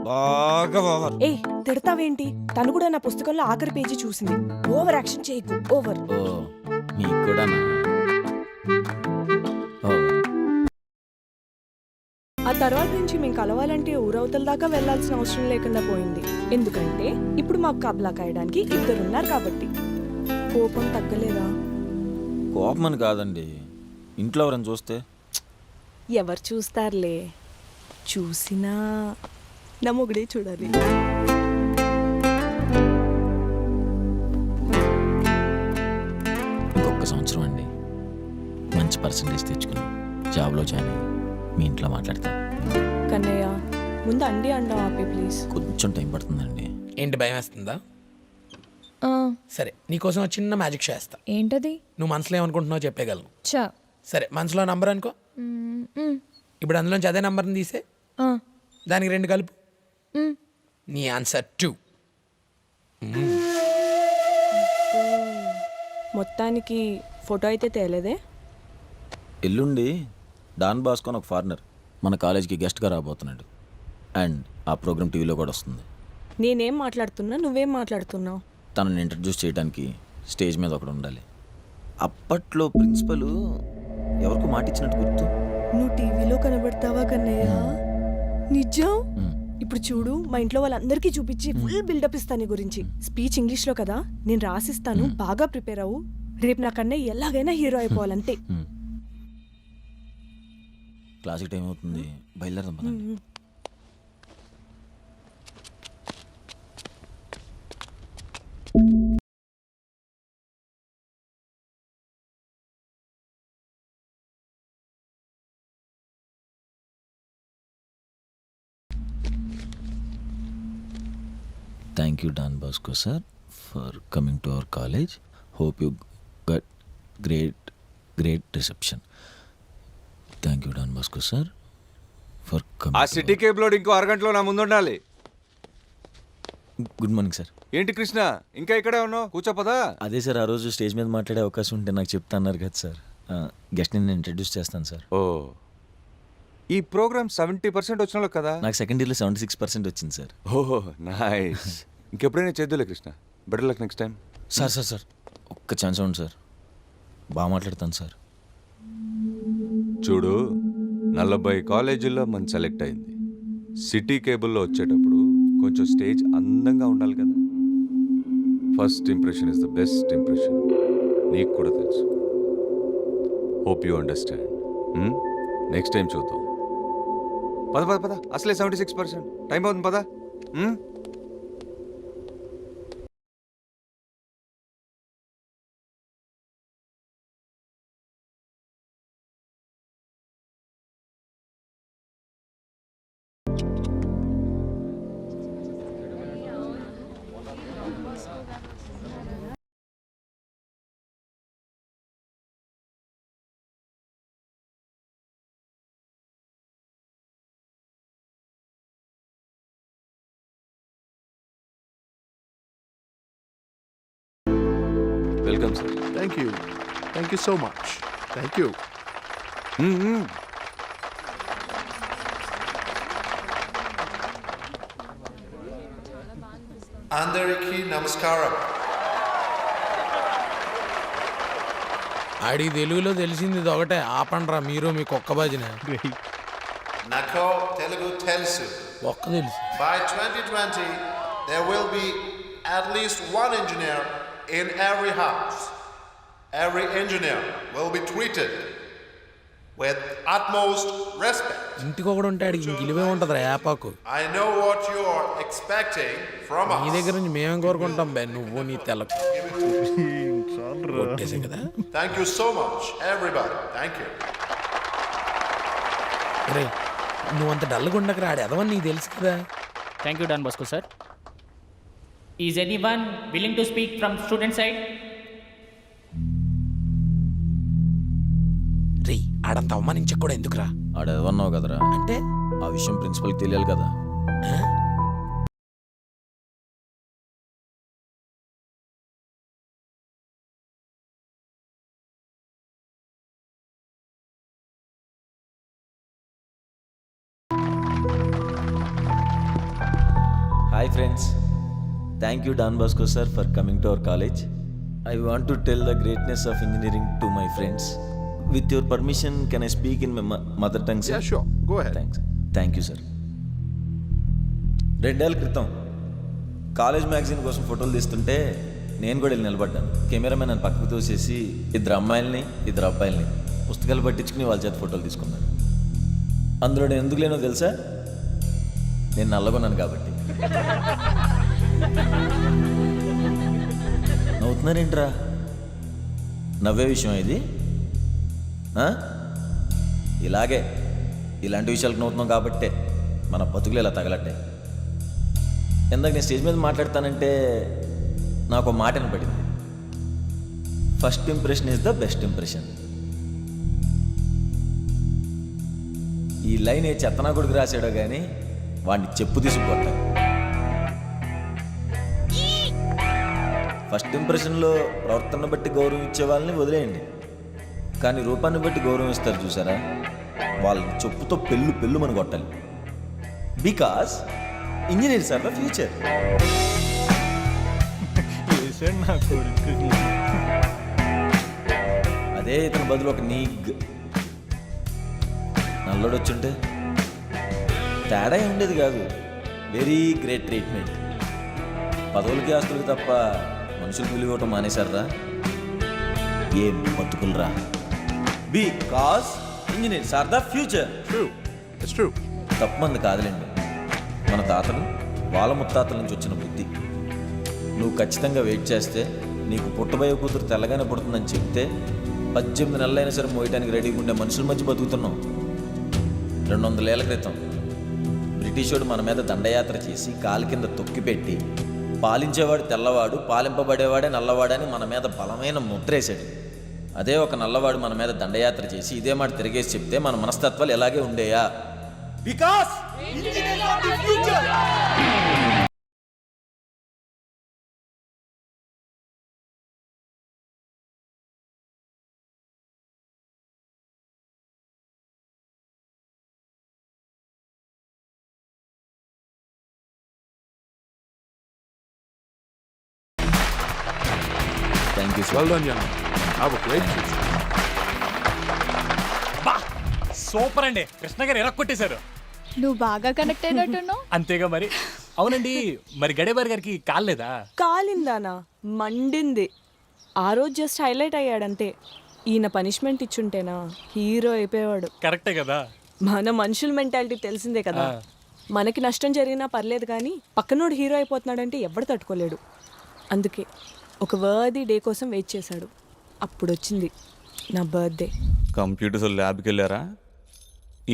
బాగా ఓవర్. ఏ తిడతావేంటి? తను కూడా నా పుస్తకంలో ఆఖరి పేజీ చూసింది. ఓవర్ యాక్షన్ చేయకు. ఓవర్. ఓ, మీకు కూడానా? ఆ తర్వాత నుంచి మేము కలవాలంటే ఊరవతల దాకా వెళ్లాల్సిన అవసరం లేకుండా పోయింది. ఎందుకంటే ఇప్పుడు మాకు కబ్లా కాయడానికి ఇద్దరున్నారు కాబట్టి. కోపం తగ్గలేదా? కోపం అని కాదండి, ఇంట్లో ఎవరైనా చూస్తే. ఎవరు చూస్తారులే, చూసినా నా మొగుడే చూడాలి. ఇంకొక సంవత్సరం అండి, మంచి పర్సంటేజ్ తెచ్చుకుని జాబ్లో జాయిన్ అయ్యి మీ ఇంట్లో మాట్లాడతా. కన్నయ్య, ముందు అండి అండం ఆపే ప్లీజ్. కొంచెం టైం పడుతుందండి. ఏంటి, భయం వేస్తుందా? సరే, నీకోసం ఒక చిన్న మ్యాజిక్ చేస్తా. ఏంటది? నువ్వు మనసులో ఏమనుకుంటున్నావు చెప్పగలను. చా. సరే, మనసులో నంబర్ అనుకో. ఇప్పుడు అందులోంచి అదే నంబర్ని తీసే, దానికి 2 కలుపు. నీ ఆన్సర్ 2. మొత్తానికి ఫోటో అయితే తేలేదే. ఎల్లుండి డాన్ బాస్కో అని ఒక ఫారినర్ మన కాలేజీకి గెస్ట్గా రాబోతున్నాడు. అండ్ ఆ ప్రోగ్రామ్ టీవీలో కూడా వస్తుంది. నేనేం మాట్లాడుతున్నా, నువ్వేం మాట్లాడుతున్నావు? తనని ఇంట్రడ్యూస్ చేయడానికి స్టేజ్ మీద ఒకడు ఉండాలి. అప్పట్లో ప్రిన్సిపల్ ఎవరికో మాట ఇచ్చినట్టు గుర్తు. నువ్వు టీవీలో కనబడతావా కన్నయ్య? నిజం. ఇప్పుడు చూడు, మా ఇంట్లో వాళ్ళందరికీ చూపించి ఫుల్ బిల్డప్ ఇస్తాను నీ గురించి. స్పీచ్ ఇంగ్లీష్లో కదా, నేను రాసిస్తాను, బాగా ప్రిపేర్ అవ్వు. రేపు నా కన్నయ్య ఎలాగైనా హీరో అయిపోవాలంతే. క్లాసిక్ టైం అవుతుంది, బయలుదేరదాం పదండి. Thank you, Don Bosco sir, for coming to our college. Hope you got great reception. Thank you Don Bosco sir for ah coming. City cable ఇంకో అరగంటలో నా ముందు ఉండాలి. Good morning sir. ఏంటి కృష్ణ ఇంకా ఇక్కడే ఉన్నావు? కూర్చోపదా. అదే సార్, ఆ రోజు స్టేజ్ మీద మాట్లాడే అవకాశం ఉంటే నాకు చెప్తా అన్నారు కదా సార్. గెస్ట్ని నేను ఇంట్రడ్యూస్ చేస్తాను సార్. ఓ, ఈ ప్రోగ్రామ్ 70% వచ్చిన కదా. నాకు సెకండ్ ఇయర్లో 76% వచ్చింది సార్. ఓహో నైస్. ఇంకెప్పుడైనా చేద్దులే Krishna. Better luck next time. Sir ఒక్క ఛాన్స్ ఉంది సార్. బాగా మాట్లాడతాను సార్. చూడు, 40 కాలేజీల్లో మన సెలెక్ట్ అయింది. సిటీ కేబుల్లో వచ్చేటప్పుడు కొంచెం స్టేజ్ అందంగా ఉండాలి కదా. First impression is the best impression. నీకు కూడా తెలుసు. Hope you understand. Next time చూద్దాం. పద అసలే 76%. టైం అవుతుంది పద. Welcome sir. Thank you so much. Thank you. అందరికీ నమస్కారం. ఆడి తెలుగులో తెలిసింది ఇది ఒకటే. ఆపండ్రా మీరు మీ కుక్క బాజిన. నాకు తెలుగు తెలుసు. ఒక్క తెలుసు. By 2020 there will be at least one engineer in every house. Every engineer will be treated with utmost respect. ఇంటికి ఒకడు ఉంటాడు, ఇంక ఇలివే ఉంటుంది యాపాకు. I know what you are expecting from నీ us. దగ్గర నుంచి మేమేం కోరుకుంటాం బే, నువ్వు నీ తెలకు కొట్టేసే కదా. Thank you so much, everybody. Thank you. రే నువ్వు అంత డల్గా ఉండక రాడు ఎదవని నీకు తెలుసు కదా. Thank you, Don Bosco, sir. Is anyone willing to speak from student side? రే ఆడంత అవమానించక కూడా ఎందుకురా? ఆడేదన్నావు కదరా, అంటే ఆ విషయం ప్రిన్సిపల్కి తెలియాలి కదా. Hi friends, thank you Don Bosco sir for coming to our college. I want to tell the greatness of engineering to my friends. With your permission, can I speak in my mother tongue sir? Yeah, sure. Go ahead. Thanks. Thank you sir. 2 ఏళ్ల క్రితం college magazine కోసం ఫోటోలు తీస్తుంటే నేను కూడా వెళ్ళి నిలబడ్డాను. Cameraman నన్ను పక్కకు తోసేసి 2 అమ్మాయిల్ని 2 అబ్బాయిల్ని పుస్తకాలు పట్టించుకుని వాళ్ళ చేత ఫోటోలు తీసుకున్నాను. అందులో నేను ఎందుకు లేనో తెలుసా? నేను నల్లగొన్నాను కాబట్టి. నవ్వుతున్నారేంట్రా? నవ్వే విషయం ఇది? ఇలాంటి విషయాలకు నవ్వుతున్నాం కాబట్టే మన బతుకులు ఇలా తగలట్టాయి. ఇందాక నేను స్టేజ్ మీద మాట్లాడతానంటే నాకు ఒక మాట వినపడింది. First impression is the best impression. ఈ లైన్ ఏ చెత్తనా కొడుకు రాశాడో కానీ వాడిని చెప్పు తీసుకుపోతాడు. ఫస్ట్ ఇంప్రెషన్లో ప్రవర్తన బట్టి గౌరవం ఇచ్చే వాళ్ళని వదిలేయండి, కానీ రూపాన్ని బట్టి గౌరవం ఇస్తారు చూసారా, వాళ్ళని చెప్పుతో పెళ్ళు మనం కొట్టాలి. Because engineers are the future. అదే ఇతని బదులు ఒక నీగ్ నల్లోడు వచ్చుంటే తేడా ఉండేది కాదు. Very great treatment. పదవులకి ఆస్తులకి తప్ప మనుషులు విలువటం మానేశారా? ఏం బతుకులరా. Because engineers are the future. తప్పమంది కాదులేండి, మన తాతలు వాళ్ళ ముత్తాతల నుంచి వచ్చిన బుద్ధి. నువ్వు ఖచ్చితంగా వెయిట్ చేస్తే నీకు పుట్టబోయే కూతురు తెల్లగానే పుడుతుందని చెప్తే 18 నెలలైనా సరే మోయటానికి రెడీగా ఉండే మనుషుల మధ్య బతుకుతున్నాం. 200 ఏళ్ల క్రితం బ్రిటిషోడు మన మీద దండయాత్ర చేసి కాలు కింద తొక్కిపెట్టి పాలించేవాడు తెల్లవాడు, పాలింపబడేవాడే నల్లవాడని మన మీద బలమైన ముద్రేశాడు. అదే ఒక నల్లవాడు మన మీద దండయాత్ర చేసి ఇదే మాట తిరిగేసి చెప్తే మన మనస్తత్వాలు ఎలాగే ఉండేయా? Because thank you sir. Super అండి, కృష్ణ గారు ఎలా కొట్టేశారు. నువ్వు బాగా కనెక్ట్ అయినట్టున్నావు. అంతేగా మరి. అవునండి, మరి గడేబారి గారికి కాలేదా? కాలిందానా? మండింది. ఆ రోజు జస్ట్ హైలైట్ అయ్యాడంతే. ఈయన పనిష్మెంట్ ఇచ్చుంటేనా హీరో అయిపోయేవాడు. కరెక్టే కదా. మన మనుషుల మెంటాలిటీ తెలిసిందే కదా. మనకి నష్టం జరిగినా పర్లేదు కానీ పక్కనోడు హీరో అయిపోతున్నాడంటే ఎవడు తట్టుకోలేడు. అందుకే ఒక వర్ది డే కోసం వెయిట్ చేశాడు. అప్పుడు వచ్చింది నా బర్త్డే. కంప్యూటర్స్ ల్యాబ్కి వెళ్ళారా?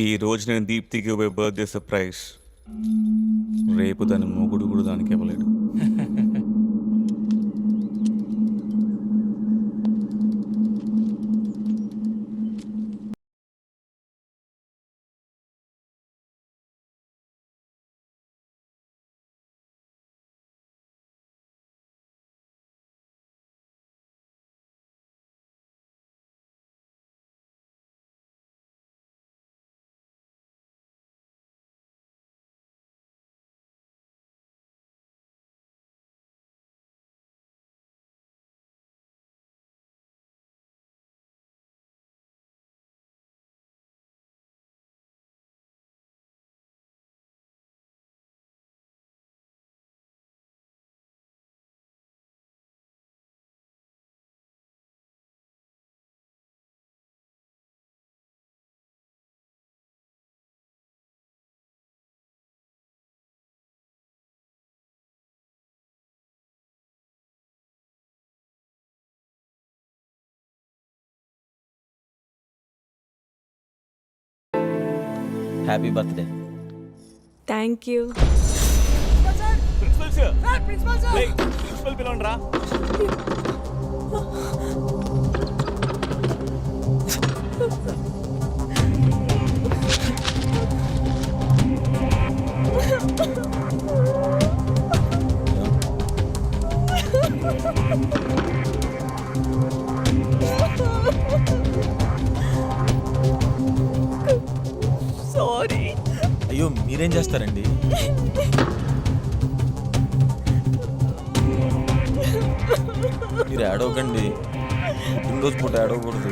ఈ రోజు నేను దీప్తికి ఇవ్వే బర్త్డే సర్ప్రైజ్. రేపు దాని మొగుడు కూడా దానికి ఇవ్వలేడు. Happy birthday. Thank you. Principal పిలవండిరా. సారీ. అయ్యో మీరేం చేస్తారండి? మీరు ఏడవకండి, పుట్టినరోజు పూట ఏడవకూడదు.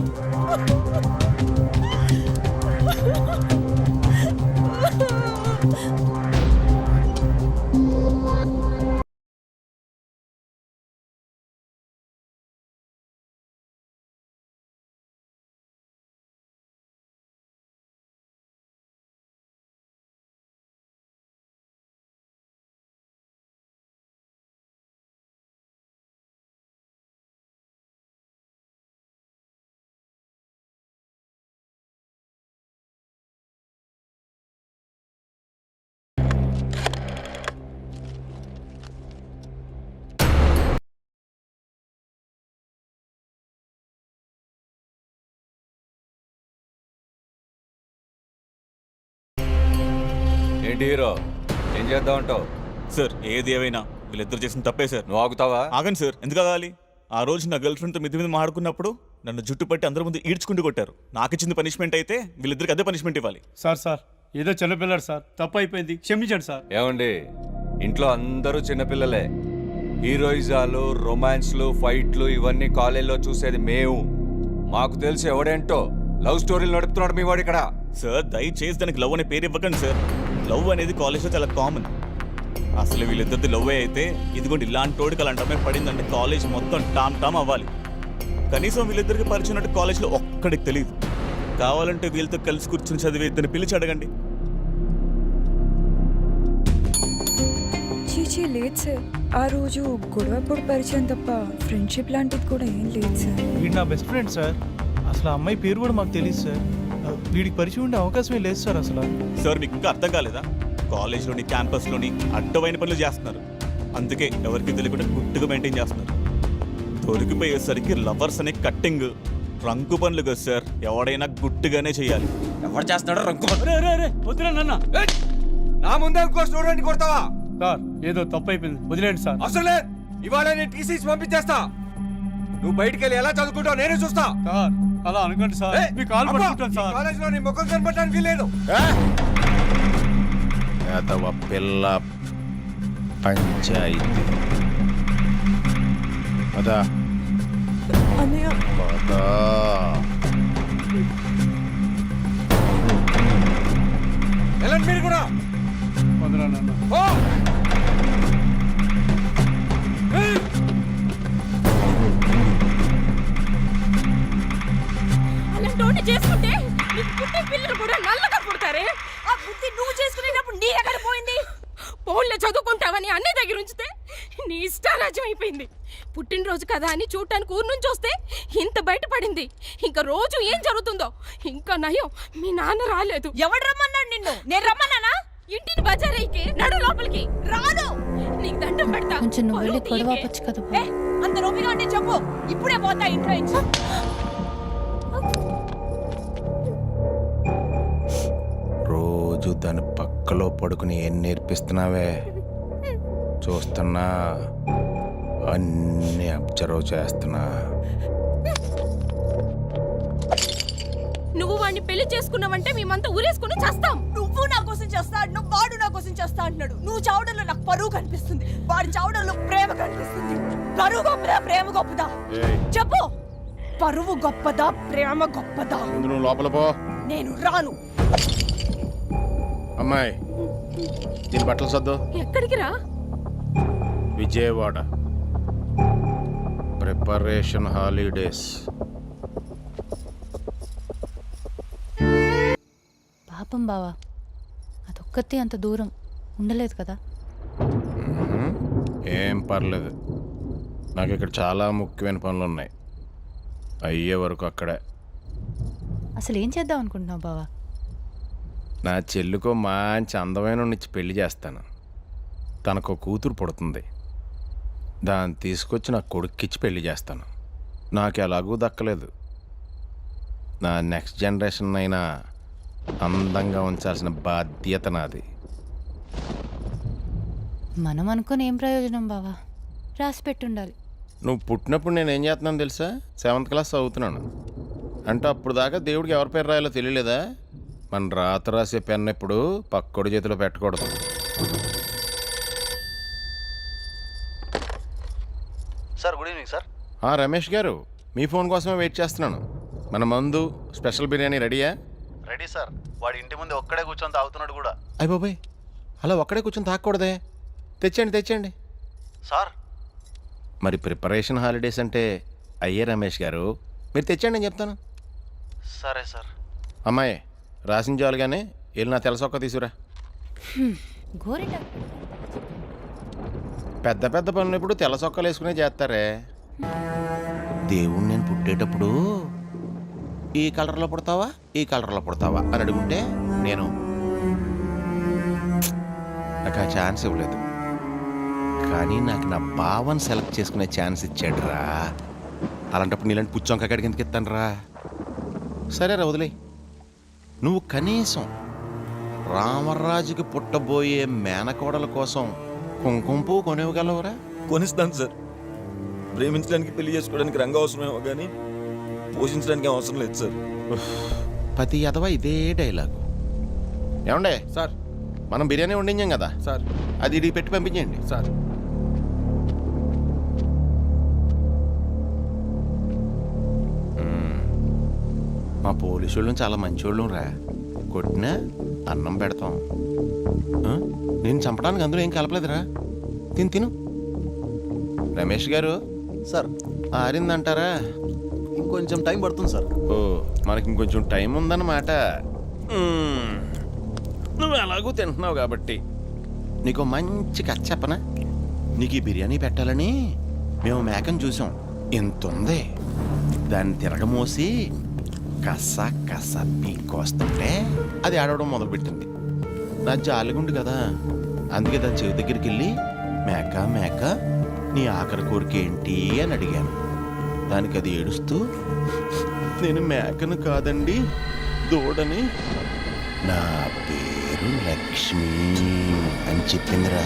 ఏంటి హీరో, ఏం చేద్దాం అంటావు? సార్ ఏది ఏవైనా వీళ్ళిద్దరు చేసిన తప్పే సార్. నువ్వు ఆగుతావా? ఆగండి సార్, ఎందుకు ఆగాలి? ఆ రోజు నా గర్ల్ ఫ్రెండ్తో మిద్ది మీద మాట్లాడుకున్నప్పుడు నన్ను జుట్టు పట్టి అందరి ముందు ఈడ్చుకుంటూ కొట్టారు. నాకు ఇచ్చింది పనిష్మెంట్ అయితే వీళ్ళిద్దరికి అదే పనిష్మెంట్ ఇవ్వాలి. సార్ ఏదో చిన్నపిల్లడు సార్, తప్పు అయిపోయింది, క్షమించండి సార్. ఏమండి, ఇంట్లో అందరూ చిన్నపిల్లలే. హీరోయిజాలు, రొమాన్స్లు, ఫైట్లు ఇవన్నీ కాలేజీలో చూసేది మేము. మాకు తెలిసి ఎవడేంటో లవ్ స్టోరీలు నడుపుతున్నాడు మీ వాడు ఇక్కడ. సార్ దయచేసి దానికి లవ్ అనే పేరు ఇవ్వకండి సార్. లవ్ అనేది కాలేజ్లో చాలా కామన్. అసలు వీళ్ళిద్దరిది లవ్ అయితే ఇదిగోండి ఇలాంటి తోడికి అలాంటి అమ్మాయి పడిందంటే కాలేజ్ మొత్తం టామ్ అవ్వాలి. కనీసం వీళ్ళిద్దరికి పరిచయం ఉన్నట్టు కాలేజ్లో ఒక్కడికి తెలియదు. కావాలంటే వీళ్ళతో కలిసి కూర్చుని చదివి ఇద్దరిని పిలిచి అడగండి. చీచీ లేదు సార్, ఆ రోజు గొడవప్పుడు పరిచయం తప్ప ఫ్రెండ్షిప్ లాంటిది కూడా ఏం లేదు సార్. వీడు నా బెస్ట్ ఫ్రెండ్ సార్. అసలు ఆ అమ్మాయి పేరు కూడా మాకు తెలియదు సార్. వీడికి పరిచయం ఉండే అవకాశమే లేదు సార్ అసలు. సార్ మీకు ఇంకా అర్థం కాలేదా? కాలేజ్లోని క్యాంపస్లోని అడ్డమైన పనులు చేస్తున్నారు. అందుకే ఎవరికి తెలియకుండా గుట్టుగా మెయింటైన్ చేస్తున్నారు. దొరికిపోయేసరికి లవర్స్ అనే కట్టింగ్ రంగు పనులు కదా సార్. ఎవడైనా గుట్టుగానే చేయాలి. ఎవరు చేస్తున్నాడో రంకు వదిలే నాన్న. నా ముందే ఇంకో స్టూడెంట్ కొడతావా? సార్ ఏదో తప్పు అయిపోయింది, వదిలేండి సార్. అసలే ఇవాళ నేను టీసీస్ పంపించేస్తా. నువ్వు బయటికి వెళ్ళి ఎలా చదువుకుంటావు నేనే చూస్తా. సార్ అలా అనకండి సార్, మీ కాలు పట్టుకుంటాను సార్. కాలేజ్ లో నీ ముఖం కనపడటానికి వీలేదు. యాదవ పిల్ల పంచాయితీ అదా అన్నయ్య పదా. వెళ్ళండి మీరు కూడా. వదలా నాన్న. ఓ! ఏయ్! అలాంటి చేసుకుంటే నీకు పుట్టే పిల్లలు కూడా నల్లగా పుడతారే. ఆ బుద్ధి నువ్వు చేసుకునేటప్పుడు నీ ఎక్కడ పోయింది? ఫోన్లో చదువుకుంటావని అన్ని దగ్గర ఉంచితే నీ ఇష్టారాజ్యం అయిపోయింది. పుట్టినరోజు కదా అని చూడటానికి ఊరు నుంచి వస్తే ఇంత బయటపడింది. ఇంకా రోజు ఏం జరుగుతుందో. ఇంకా నయం మీ నాన్న రాలేదు. ఎవడు రమ్మన్నాడు నిన్ను? నేను రమ్మన్నానా? ఇంటిని బజారైకి నడు లోపలికి రాదు. నీకు దండం పెడతా. కొంచెం నువ్వు వెళ్ళి గొడవ ఆపొచ్చు కదా. అంత నొప్పిగా ఉంటే చెప్పు, ఇప్పుడే పోతా ఇంట్లో నుంచి. రోజు దాని పక్కలో పడుకుని ఏం నేర్పిస్తున్నావే చూస్తున్నా, అన్ని అబ్జర్వ్ చేస్తున్నా. నువ్వు వాడిని పెళ్లి చేసుకున్నావంటే మేమంతా ఊరేసుకుని చేస్తాం. నువ్వు నా కోసం చేస్తా అంటున్నావు, వాడు నా కోసం చేస్తా అంటున్నాడు. నువ్వు చావడంలో నాకు పరువు కనిపిస్తుంది, వాడు చావడంలో ప్రేమ కనిపిస్తుంది. పరువు గొప్పదా ప్రేమ గొప్పదా? చెప్పు, పరువు గొప్పదా ప్రేమ గొప్పదా? నువ్వు లోపల పో. నేను రాను. అమ్మాయి దీని బట్టలు సర్దు. ఎక్కడికి రా? Vijayawada preparation holidays. పాపం బావా, అదొక్కతే అంత దూరం ఉండలేదు కదా. ఏం పర్లేదు, నాకు ఇక్కడ చాలా ముఖ్యమైన పనులు ఉన్నాయి. అయ్యే వరకు అక్కడే. అసలు ఏం చేద్దాం అనుకుంటున్నావు బావా? నా చెల్లికో మంచి అందమైన ఇచ్చి పెళ్లి చేస్తాను. తనకు కూతురు పుడుతుంది, దాన్ని తీసుకొచ్చి నా కొడుక్కిచ్చి పెళ్లి చేస్తాను. నాకు ఎలాగూ దక్కలేదు. నా నెక్స్ట్ జనరేషన్ అయినా అందంగా ఉంచాల్సిన బాధ్యత నాది. మనం అనుకుని ఏం ప్రయోజనం బావా? రాసి పెట్టుండాలి. నువ్వు పుట్టినప్పుడు నేను ఏం చేస్తున్నాను తెలుసా? 7th క్లాస్ చదువుతున్నాను. అంటే అప్పుడు దాకా దేవుడికి ఎవరి పేరు రాయాలో తెలియలేదా? మన రాత రాసే పెన్ ఎప్పుడు పక్కోడి చేతిలో పెట్టకూడదు. Sir good evening sir. Ramesh గారు, మీ ఫోన్ కోసమే వెయిట్ చేస్తున్నాను. మన మందు స్పెషల్ బిర్యానీ రెడీయా? Ready sir. వాడి ఇంటి ముందు ఒక్కడే కూర్చొని తాగుతున్నాడు కూడా. అయ్య బాబాయ్, అలా ఒక్కడే కూర్చొని తాగకూడదే. తెచ్చండి సార్. మరి ప్రిపరేషన్ హాలిడేస్ అంటే అయ్యే రమేష్ గారు, మీరు తెచ్చండి నేను చెప్తాను. సరే సార్. అమ్మాయి రాసిన జాలుగానే వెళ్ళి నా తెలసొక్క తీసుకురా. గోరెట పెద్ద పెద్ద పనులు ఇప్పుడు తెల్ల సొక్కలు వేసుకునే చేస్తారే. దేవుడు నేను పుట్టేటప్పుడు ఈ కలర్లో పుడతావా ఈ కలర్లో పుడతావా అని అడుగుంటే నేను నాకు ఆ ఛాన్స్ ఇవ్వలేదు. కానీ నాకు నా భావన సెలెక్ట్ చేసుకునే ఛాన్స్ ఇచ్చాడు రా. అలాంటప్పుడు నీలాంటి పుచ్చొంక కాడికి ఎందుకు ఇస్తాను రా. సరే రా వదిలే. నువ్వు కనీసం రామరాజుకి పుట్టబోయే మేనకోడల కోసం కుంకుమ పువ్వు కొనివ్వగలవురా? కొనిస్తాను సార్. ప్రేమించడానికి పెళ్లి చేసుకోవడానికి రంగు అవసరమేమో కానీ పోషించడానికి అవసరం లేదు సార్. ప్రతి అథవా ఇదే డైలాగు. ఏమండే సార్, మనం బిర్యానీ వండించాం కదా సార్, అది ఇది పెట్టి పంపించండి సార్. మా పోలీసు వాళ్ళని చాలా మంచోళ్ళం రా. కొట్టినా అన్నం పెడతాం. నేను చంపడానికి అందులో ఏం కలపలేదురా. తిను. రమేష్ గారు సార్. ఆరిందంటారా? ఇంకొంచెం టైం పడుతుంది సార్. ఓ, మనకి ఇంకొంచెం టైం ఉందన్నమాట. నువ్వు ఎలాగూ తింటున్నావు కాబట్టి నీకు మంచి కథ చెప్పనా? నీకు ఈ బిర్యానీ పెట్టాలని మేము మేకను చూసాం. ఎంత ఉంది. దాన్ని తిరగమోసి కస పీక్కొస్తుంటే అది ఆడవడం మొదలుపెట్టింది. నా జాలిగుండు కదా, అందుకే దాని చెవి దగ్గరికి వెళ్ళి మేక మేక నీ ఆఖరి కోరిక ఏంటి అని అడిగాను. దానికి అది ఏడుస్తూ నేను మేకను కాదండి దూడని, నా పేరు లక్ష్మి అని చెప్పిందిరా.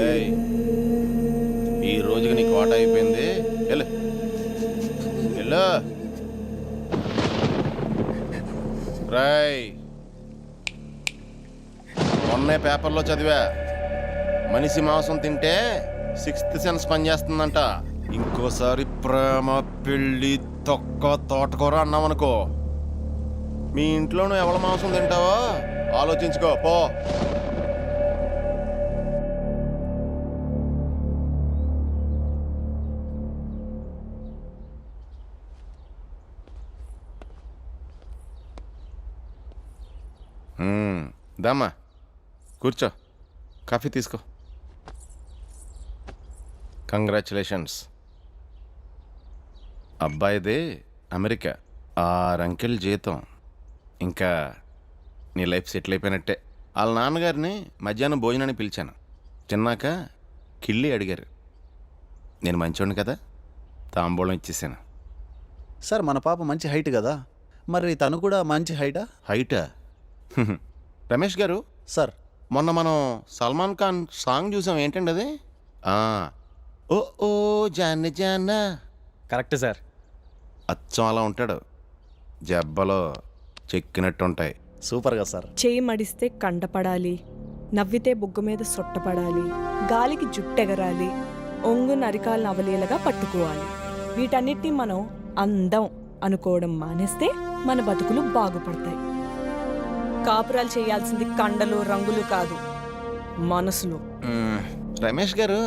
ఏయ్, ఈ రోజుకి నీ కోట అయిపోయింది. వెళ్ళు వెళ్ళు. రాయ్, మొన్నే పేపర్లో చదివా, మనిషి మాంసం తింటే 6th సెన్స్ పనిచేస్తుందంట. ఇంకోసారి ప్రేమ పెళ్ళి తొక్క తోటకూర అన్నామనుకో, మీ ఇంట్లో నువ్వు ఎవరి మాంసం తింటావో ఆలోచించుకో పో. దమ్మా కూర్చో, కాఫీ తీసుకో. కంగ్రాచులేషన్స్. అబ్బాయిది అమెరికా, 6 అంకెల జీతం. ఇంకా నీ లైఫ్ సెటిల్ అయిపోయినట్టే. వాళ్ళ నాన్నగారిని మధ్యాహ్నం భోజనాన్ని పిలిచాను. తిన్నాక కిళ్ళి అడిగారు. నేను మంచోడిని కదా, తాంబూలం ఇచ్చేసాను. సార్ మన పాప మంచి హైట్ కదా, మరి తను కూడా మంచి హైటా? రమేష్ గారు సార్, మొన్న మనం సల్మాన్ ఖాన్ సాంగ్ చూసాం, ఏంటండి అది? ఓ ఓ జాన్న జాన్న. Correct sir. అచ్చం అలా ఉంటాడు, జబ్బలో చెక్కినట్టు ఉంటాయి. సూపర్గా సార్. చేయి మడిస్తే కండపడాలి, నవ్వితే బొగ్గు మీద సొట్టపడాలి, గాలికి జుట్టెగరాలి, ఒంగు నరికాలు నవలీలగా పట్టుకోవాలి. వీటన్నిటిని మనం అందం అనుకోవడం మానేస్తే మన బతుకులు బాగుపడతాయి. కాపురాలు చేయాల్సింది కండలు రంగులు కాదు, మనసులు. రమేష్ గారు,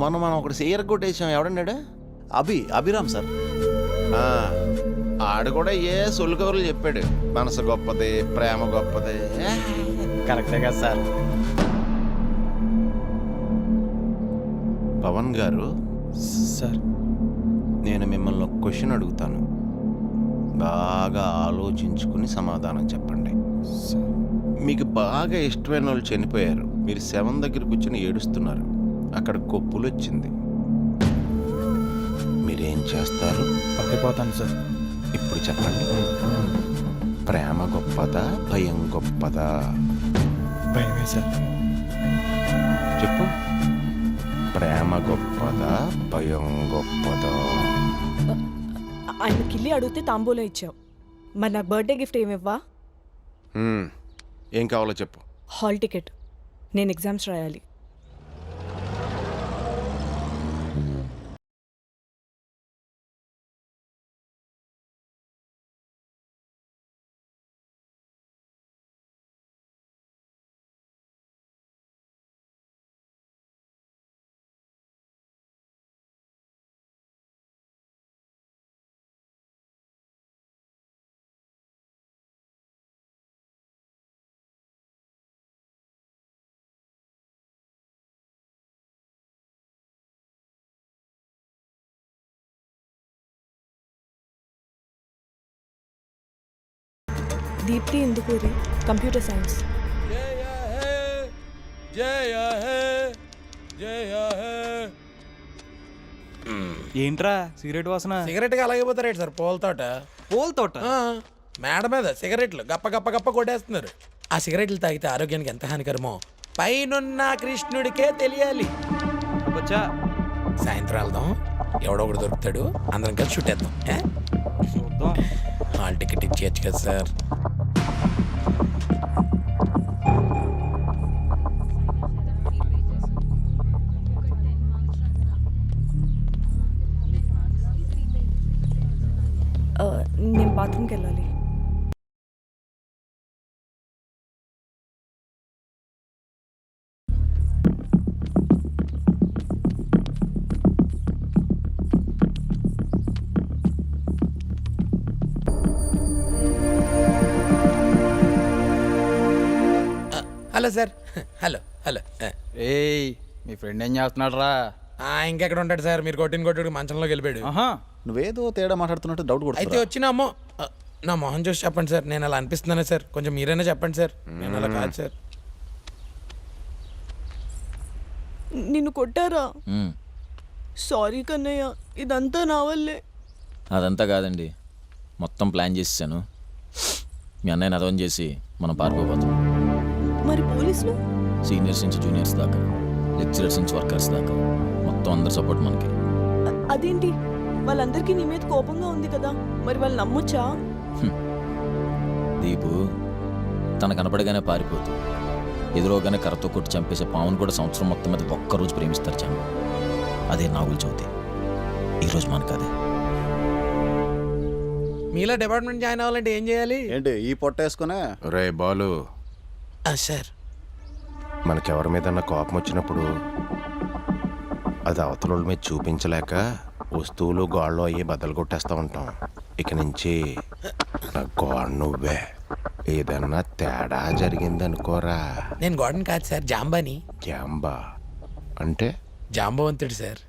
మొన్న మనం ఒకటి సీయర్ కొట్టేసాం, ఎవడన్నాడు? అభిరామ్ సార్. ఆడు కూడా ఏ సొల్లుకవర్లు చెప్పాడు, మనసు గొప్పది, ప్రేమ గొప్పది. కరెక్టే కదా సార్. పవన్ గారు సార్, నేను మిమ్మల్ని ఒక క్వశ్చన్ అడుగుతాను, బాగా ఆలోచించుకుని సమాధానం చెప్పండి. మీకు బాగా ఇష్టమైన వాళ్ళు చనిపోయారు, మీరు శవం దగ్గర కూర్చొని ఏడుస్తున్నారు, అక్కడ కొప్పులు వచ్చింది, మీరేం చేస్తారు? పడిపోతాను సార్. ఇప్పుడు చెప్పండి, ప్రేమ గొప్పదా, భయం గొప్పదా? భయమే సార్. చెప్పు, ప్రేమ గొప్పదా, భయం గొప్పదా? ఆయన కిల్లి అడిగితే తాంబూలం ఇచ్చావు, మరి నాకు బర్త్డే గిఫ్ట్ ఏమివ్వా? ఏం కావాలో చెప్పు. హాల్ టికెట్, నేను ఎగ్జామ్స్ రాయాలి. Deepti Indukuri, computer science. ఏంట్రా సిగరెట్ వాసన? సిగరెట్గా అలాగే పోతారేంటి సార్? పూలతోట మేడ మీద సిగరెట్లు గప్ప గప్ప గప్ప కొట్టేస్తున్నారు. ఆ సిగరెట్లు తాగితే ఆరోగ్యానికి ఎంత హానికరమో పైనున్న కృష్ణుడికే తెలియాలి. సాయంత్రం వెళ్దాం, ఎవడో ఒకటి దొరుకుతాడు, అందరం కలిసి చుట్టేద్దాం. హాల్ టికెట్ ఇచ్చేయచ్చు కదా సార్. బాత్రూమ్కి వెళ్ళాలి. Hello sir. Hello hello. ఏయ్ మీ ఫ్రెండ్ ఏం చేస్తున్నాడు రా? ఇంకెక్కడ ఉంటాడు సార్, మీరు కొట్టిన మంచంలోకి వెళ్ళిపోయాడు. నువ్వేదో తేడా మాట్లాడుతున్నట్టు డౌట్ అయితే కొడుతుంది. వచ్చిన అమ్మో నా మొహం చూసి చెప్పండి సార్, నేను అలా అనిపిస్తున్నానే సార్, కొంచెం మీరైనా చెప్పండి సార్. నేను అలా కాదు సార్. నిన్ను కొట్టారా? మ్మ్. సారీ కన్నయ్య, ఇదంతా నా వల్లే. అదంతా కాదండి, మొత్తం ప్లాన్ చేసేసాను. మీ అన్నయ్యని అదవం చేసి మనం పారిపోతాం. మరి పోలీసులు? సీనియర్స్ నుంచి జూనియర్స్ దాకా, లెక్చరర్స్ నుంచి వర్కర్స్ దాకా మొత్తం అందరి సపోర్ట్ మనకి. అదేంటి, వాళ్ళందరికీ నీ మీద కోపంగా ఉంది కదా, మరి వాళ్ళు నమ్మొచ్చా? దీపు తన కనపడగానే పారిపోతూ ఎదురోగానే కర్రతో కొట్టి చంపేసే పావును కూడా సంవత్సరం మొత్తం మీద ఒక్కరోజు ప్రేమిస్తారు జనం. అదే నాగుల చవితి. ఈరోజు మనకు అదే. మీలో డిపార్ట్మెంట్ జాయిన్ అవ్వాలంటే ఏం చేయాలి? ఏంటి ఈ పొట్ట వేసుకునే? రే బాలు, సార్ మనకెవరి మీద కోపం వచ్చినప్పుడు అది అవతల మీద చూపించలేక వస్తువులు గోళ్ళు అయ్యి బద్దలు కొట్టేస్తూ ఉంటాం. ఇక నుంచి నా గోడ నువ్వే. ఏదన్నా తేడా జరిగిందనుకోరా. నేను గోడని కాదు సార్, జాంబాని. జాంబా అంటే? జాంబవంతుడు సార్.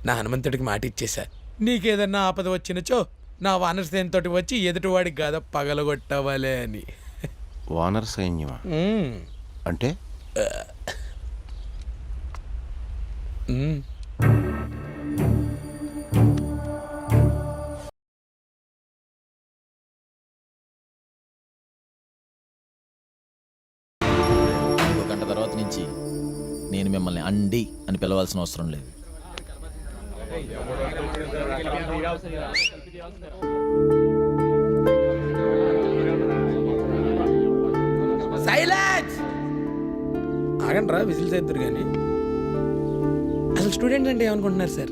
నా హనుమంతుడికి మాట ఇచ్చేసా, నీకేదన్నా ఆపద వచ్చినచో నా వానర్ తోటి వచ్చి ఎదుటివాడికి కాదా పగలగొట్టవాలే అని. వానర్ సైన్యమా అంటే? ఒక గంట తర్వాత నుంచి నేను మిమ్మల్ని అండి అని పిలవాల్సిన అవసరం లేదు. సైలెన్స్! ఆగండి రా, విజిల్స్ వేద్దరు కానీ. అసలు స్టూడెంట్స్ అంటే ఏమనుకుంటున్నారు సార్?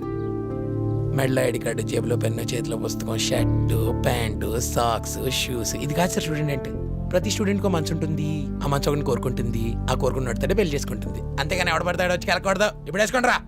మెడలో ఐడి కార్డు, జేబులో పెన్ను, చేతిలో పుస్తకం, షర్టు, ప్యాంటు, సాక్స్, షూస్. ఇది కాదు సార్ స్టూడెంట్ అంటే. ప్రతి స్టూడెంట్కి మంచి ఉంటుంది, ఆ మంచి ఒకరిని కోరుకుంటుంది, ఆ కోరుకుని నడుతాడే పెళ్లి చేసుకుంటుంది. అంతేగాని ఎవడ పడతాడో వచ్చి కెలకూడదు. ఇప్పుడు వేసుకోండి రా.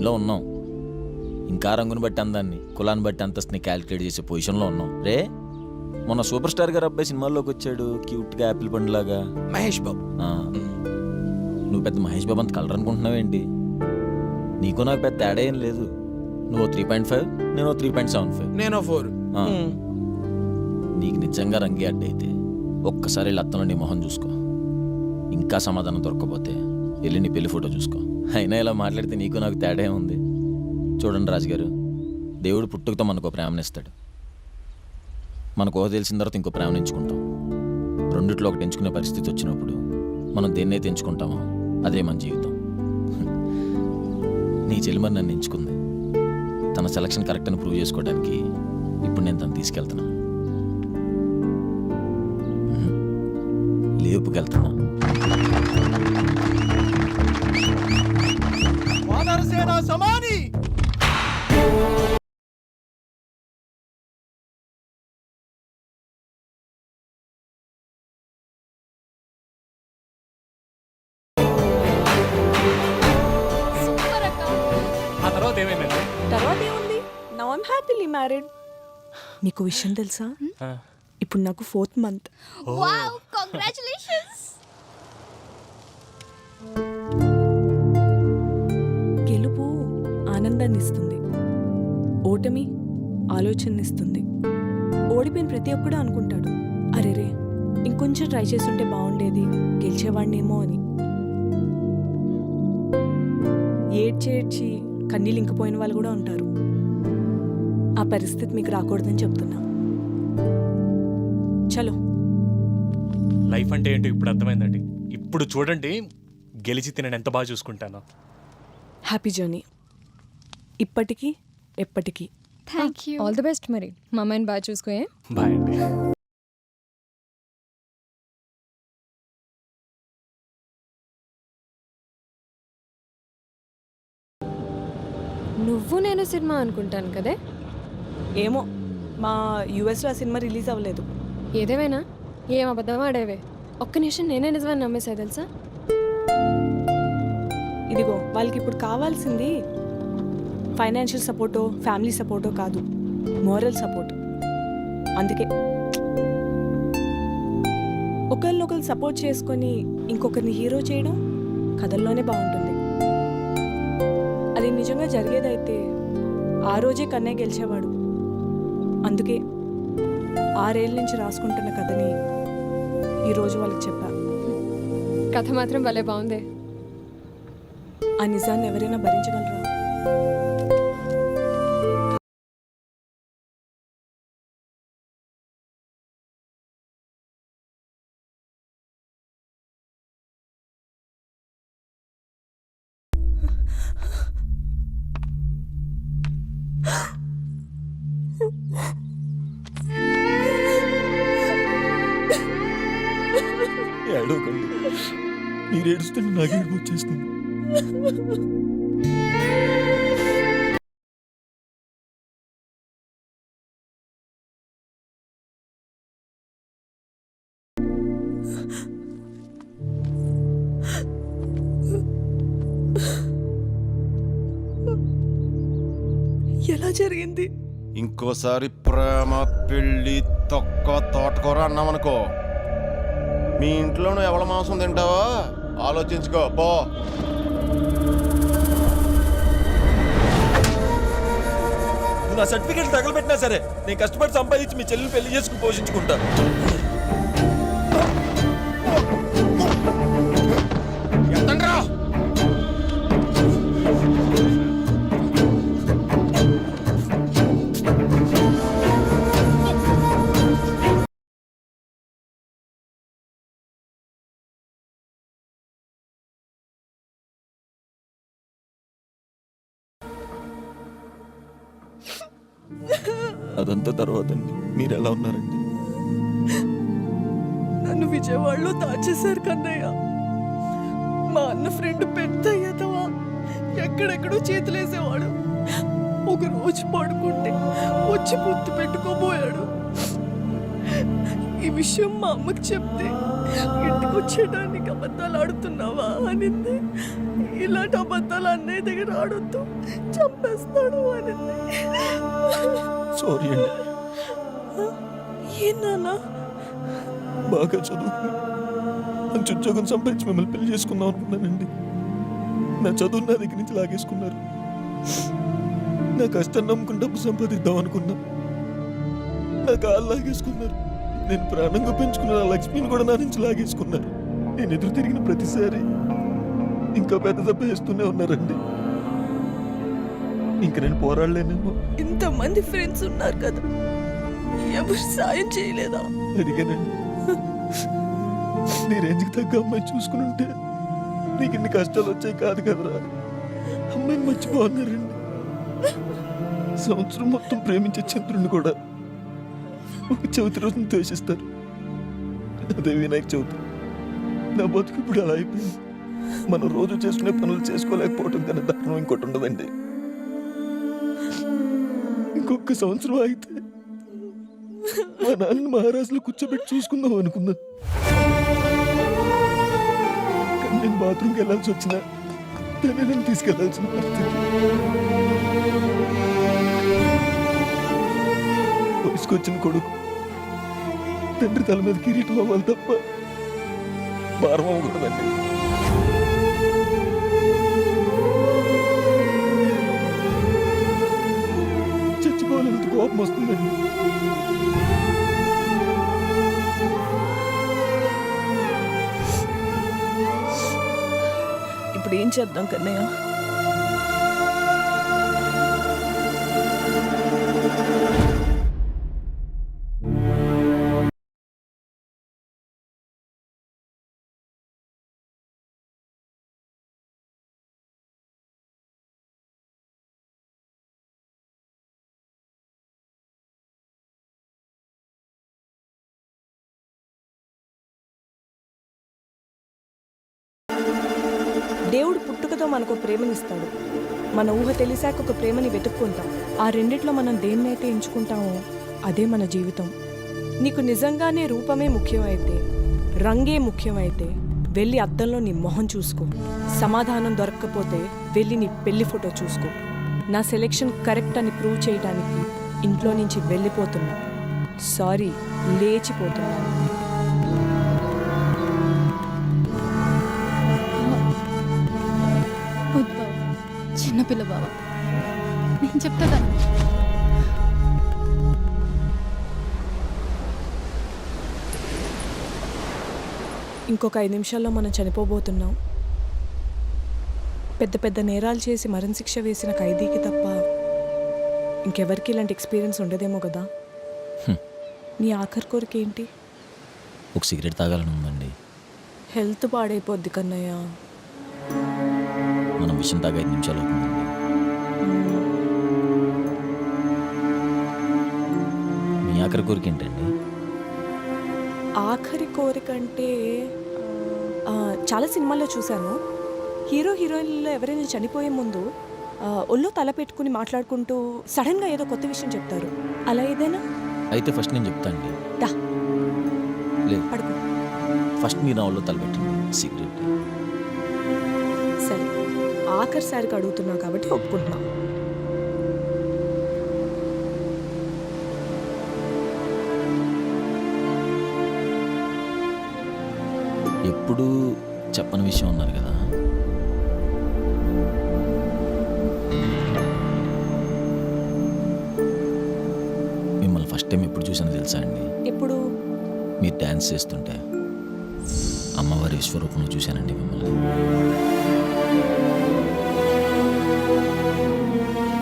లో ఉన్నాం. ఇంకా రంగుని బట్టి అందాన్ని, కులాన్ని బట్టి అంతస్తుని క్యాలిక్యులేట్ చేసే పొజిషన్లో ఉన్నాం. రే, మొన్న సూపర్ స్టార్ గారు అబ్బాయి సినిమాల్లోకి వచ్చాడు, క్యూట్గా యాపిల్ పండులాగా. మహేష్ బాబు. నువ్వు పెద్ద మహేష్ బాబు అంత కలర్ అనుకుంటున్నావేంటి? నీకు నాకు పెద్ద తేడా ఏం లేదు. నువ్వు 3.5, నేను 3.75. నేను 4. నీకు నిజంగా రంగే అడ్డైతే ఒక్కసారి లత్తలో నీ మొహం చూసుకో. ఇంకా సమాధానం దొరకకపోతే వెళ్ళి నీ పెళ్లి ఫోటో చూసుకో. అయినా ఇలా మాట్లాడితే నీకు నాకు తేడా ఏముంది? చూడండి రాజుగారు, దేవుడు పుట్టుకతో మనకు ప్రేమనిస్తాడు. మనకు ఊహ తెలిసిన తర్వాత ఇంకో ప్రేమను ఎంచుకుంటాం. రెండిట్లో ఒకటి ఎంచుకునే పరిస్థితి వచ్చినప్పుడు మనం దేన్నైతే ఎంచుకుంటామో అదే మన జీవితం. నీ చెల్లిమని నన్ను ఎంచుకుంది. తన సెలక్షన్ కరెక్ట్ అని ప్రూవ్ చేసుకోవడానికి ఇప్పుడు నేను తను తీసుకెళ్తున్నా, లేపుకెళ్తున్నా. సమాని తర్వాత ఏముంది? Now I'm happily married. మీకు విషయం తెలుసా? ఇప్పుడు నాకు 4th month. Wow, congratulations! గెలుపు ఆనందాన్ని ఇస్తుంది, ఓటమి ఆలోచననిస్తుంది. ఓడిపోయిన ప్రతి ఒక్కడు అనుకుంటాడు అరే రే ఇంకొంచెం ట్రై చేస్తుంటే బాగుండేది, గెలిచేవాడినేమో అని. ఏడ్చి కన్నీళ్ళు ఇంకిపోయిన వాళ్ళు కూడా ఉంటారు. ఆ పరిస్థితి మీకు రాకూడదని చెప్తున్నా. చలో. లైఫ్ అంటే ఏంటో ఇప్పుడు అర్థమైందండి. ఇప్పుడు చూడండి గెలిచి తినని ఎంత బాగా చూసుకుంటాను. హ్యాపీ జర్నీ ఇప్పటికీ ఎప్పటికీ. Thank you. All the best మరి. మా అమ్మాయిని బాగా చూసుకోయే. బాయ్ అండి. నువ్వు నేను సినిమా అనుకుంటాను కదే. ఏమో మా యుఎస్లో ఆ సినిమా రిలీజ్ అవ్వలేదు. ఏదేమైనా ఏం అబద్ధం ఆడేవే. ఒక్క నిమిషం నేనే నిజమని నమ్మేసా తెలుసా. ఇదిగో వాళ్ళకి ఇప్పుడు కావాల్సింది ఫైనాన్షియల్ సపోర్టో ఫ్యామిలీ సపోర్టో కాదు, మోరల్ సపోర్ట్. అందుకే ఒకరినొకరు సపోర్ట్ చేసుకొని ఇంకొకరిని హీరో చేయడం కథల్లోనే బాగుంటుంది. అది నిజంగా జరిగేదైతే ఆ రోజే కన్నయ్య గెలిచేవాడు. అందుకే 6 ఏళ్ళ నుంచి రాసుకుంటున్న కథని ఈరోజు వాళ్ళకి చెప్పా. కథ మాత్రం భలే బాగుందే. ఆ నిజాన్ని ఎవరైనా భరించగలరా? ఏడవకండి, మీరు ఏడుస్తుంటే నాకు ఏడుపు వచ్చేస్తుంది. ఎలా జరిగింది? ఇంకోసారి ప్రేమ పెళ్ళి తొక్క తోటకూర అన్నామనుకో, మీ ఇంట్లోనూ ఎవల మాంసం తింటావో ఆలోచించుకో పో. నా సర్టిఫికేట్ తగలబెట్టినా సరే నేను కష్టపడి సంపాదించి మీ చెల్లిని పెళ్లి చేసుకుని పోషించుకుంటా. అదంతా తర్వాత అండి. మీరు ఎలా ఉన్నారండి? నన్ను విజయవాడలో దాచేశారు కన్నయ్య. మా అన్న ఫ్రెండ్ పెద్ద ఎదవా, ఎక్కడెక్కడో చేతులేసేవాడు. ఒక రోజు పడుకుంటే వచ్చి పొత్తు పెట్టుకోబోయాడు. ఈ విషయం మా అమ్మకి చెప్తే ఇంటికి వచ్చేయడానికి అబద్ధాలు ఆడుతున్నావా అనింది. ఇలాంటి అబద్ధాలు అన్నయ్య దగ్గర ఆడొద్దు, చంపేస్తాడు అనింది. సారీ అండి. ఏ నాన్న? బాగా చదువుకుని మంచి ఉద్యోగం సంపాదించి మిమ్మల్ని పెళ్లి చేసుకుందాం అనుకున్నానండి. నా చదువు నా దగ్గర నుంచి లాగేసుకున్నారు. నా కష్టం నమ్ముకుని డబ్బు సంపాదిద్దాం అనుకున్నా, నా కాళ్ళు లాగేసుకున్నారు. నేను ప్రాణంగా పెంచుకున్న నా లక్ష్మిని కూడా నా నుంచి లాగేసుకున్నారు. నేను ఎదురు తిరిగిన ప్రతిసారి ఇంకా పెద్ద దెబ్బ వేస్తూనే ఉన్నారండి. ఇంక నేను పోరాడలేనేమో. ఇంతమంది ఫ్రెండ్స్ ఉన్నారు కదా, ఎవరు సాయం చేయలేదా? అడిగానండి. నీ రేంజ్కి తగ్గ అమ్మాయి చూసుకుని ఉంటే నీకు ఇన్ని కష్టాలు వచ్చాయి కాదు కదరా. అమ్మాయిని మర్చిపోన్నారండి. సంవత్సరం మొత్తం ప్రేమించే చంద్రుడిని కూడా ఒక చవితి రోజున ద్వేషిస్తారు. అదే వినాయక చవితి. నా బతుకు ఇప్పుడు అలా అయిపోయింది. మనం రోజు చేసుకునే పనులు చేసుకోలేకపోవటం కన్నా దారుణం ఇంకోటి ఉండదండి. ఇంకొక సంవత్సరం అయితే మా నాన్న మహారాజులో కూర్చోబెట్టి చూసుకుందాం అనుకున్నా. కానీ నేను బాత్రూమ్కి వెళ్ళాల్సి వచ్చినా తనే నన్ను తీసుకెళ్లాల్సిన పరిస్థితి. వయసుకొచ్చిన కొడుకు తండ్రి తల మీద కిరీటం అవ్వాలి తప్ప భారం అవ్వకూడదండి. చచ్చిపోవాలంత కోపం వస్తుందండి. ఇప్పుడు ఏం చేద్దాం కన్నయ్య? దేవుడు పుట్టుకతో మనకు ప్రేమనిస్తాడు. మన ఊహ తెలిసాక ఒక ప్రేమని వెతుక్కుంటాం. ఆ రెండిట్లో మనం దేన్నైతే ఎంచుకుంటామో అదే మన జీవితం. నీకు నిజంగానే రూపమే ముఖ్యమైతే, రంగే ముఖ్యమైతే వెళ్ళి అద్దంలో నీ మొహం చూసుకో. సమాధానం దొరక్కపోతే వెళ్ళి నీ పెళ్లి ఫోటో చూసుకో. నా సెలెక్షన్ కరెక్ట్ అని ప్రూవ్ చేయడానికి ఇంట్లో నుంచి వెళ్ళిపోతున్నా. సారీ, లేచిపోతున్నాను. వద్దు బావ, చిన్నపిల్ల బావ, నేను చెప్తా దాన్ని. ఇంకొక 5 నిమిషాల్లో మనం చనిపోబోతున్నాం. పెద్ద పెద్ద నేరాలు చేసి మరణశిక్ష వేసిన ఖైదీకి తప్ప ఇంకెవరికి ఇలాంటి ఎక్స్పీరియన్స్ ఉండదేమో కదా. నీ ఆఖరి కోరిక ఏంటి? ఒక సిగరెట్ తాగాలని ఉందండి. హెల్త్ పాడైపోద్ది కన్నయ్య. మనం విషయం తాగా 5 నిమిషాలు అవుతుందండి. మీ ఆఖరి కోరిక ఏంటండి? ఆఖరి కోరిక అంటే చాలా సినిమాల్లో చూశాను. హీరో హీరోయిన్లో ఎవరైనా చనిపోయే ముందు ఒళ్ళో తల పెట్టుకుని మాట్లాడుకుంటూ సడన్గా ఏదో కొత్త విషయం చెప్తారు. అలా ఏదైనా అయితే ఫస్ట్ నేను చెప్తా అండి. దా లేదు, పడుకో. ఫస్ట్ మీరు నా ఒళ్ళో తలపెట్టండి. సిగరెట్. సరే, ఆఖరిసారికి అడుగుతున్నా కాబట్టి ఒప్పుకుంటున్నా. ఎప్పుడు చెప్పని విషయం ఉన్నారు కదా. మిమ్మల్ని ఫస్ట్ టైం ఎప్పుడు చూసానో తెలుసా అండి? ఎప్పుడు? మీరు డ్యాన్స్ చేస్తుంటే అమ్మవారి విశ్వరూపంలో చూశానండి మిమ్మల్ని.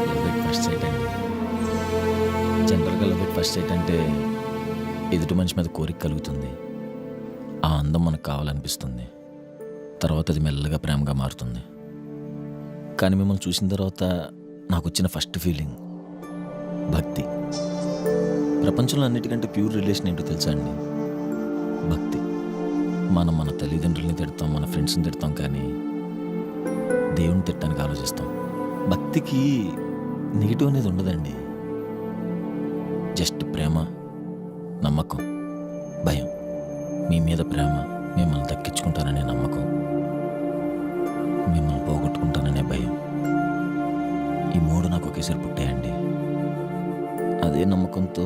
లవ్ ఎట్ ఫస్ట్ సైట్ అండి. జనరల్గా లవ్ ఎట్ ఫస్ట్ సైట్ అంటే ఎదుటి మనిషి మీద కోరిక కలుగుతుంది, ఆ అందం మనకు కావాలనిపిస్తుంది, తర్వాత అది మెల్లగా ప్రేమగా మారుతుంది. కానీ మిమ్మల్ని చూసిన తర్వాత నాకు వచ్చిన ఫస్ట్ ఫీలింగ్ భక్తి. ప్రపంచంలో అన్నిటికంటే ప్యూర్ రిలేషన్ ఏంటో తెలుసా అండి? భక్తి. మనం మన తల్లిదండ్రుల్ని తిడతాం, మన ఫ్రెండ్స్ని తిడతాం, కానీ దేవుని తిట్టడానికి ఆలోచిస్తాం. భక్తికి నెగిటివ్ అనేది ఉండదండి. జస్ట్ ప్రేమ, నమ్మకం, భయం. మీ మీద ప్రేమ, మిమ్మల్ని దక్కించుకుంటాననే నమ్మకం, మిమ్మల్ని పోగొట్టుకుంటాననే భయం. ఈ 3 నాకు ఒకేసారి పుట్టాయండి. అదే నమ్మకంతో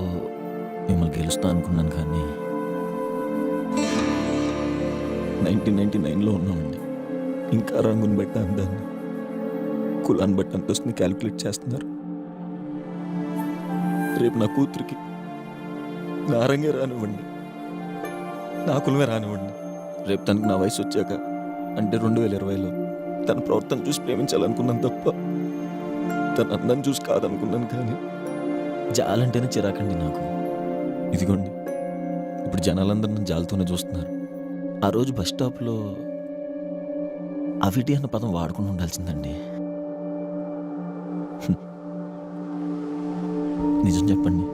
మిమ్మల్ని గెలుస్తా అనుకున్నాను, కానీ 1999లో ఉన్నామండి. ఇంకా రంగుని బట్టి అందాన్ని, కులాన్ని బట్టి అంతస్తుని క్యాలిక్యులేట్ చేస్తున్నారు. రేపు నా కూతురికి నా రంగే రానివ్వండి, నా కులమే రానివ్వండి, రేపు తనకు నా వయసు వచ్చాక అంటే 2020లో తన ప్రవర్తన చూసి ప్రేమించాలనుకున్నాను తప్ప తన అందం చూసి కాదనుకున్నాను. కానీ జాలంటేనే చిరాకండి నాకు. ఇదిగోండి, ఇప్పుడు జనాలందరూ నన్ను జాలతోనే చూస్తున్నారు. ఆ రోజు బస్ స్టాప్లో అవిటి అన్న పదం వాడుకుని ఉండాల్సిందండి. నిజం చెప్పండి,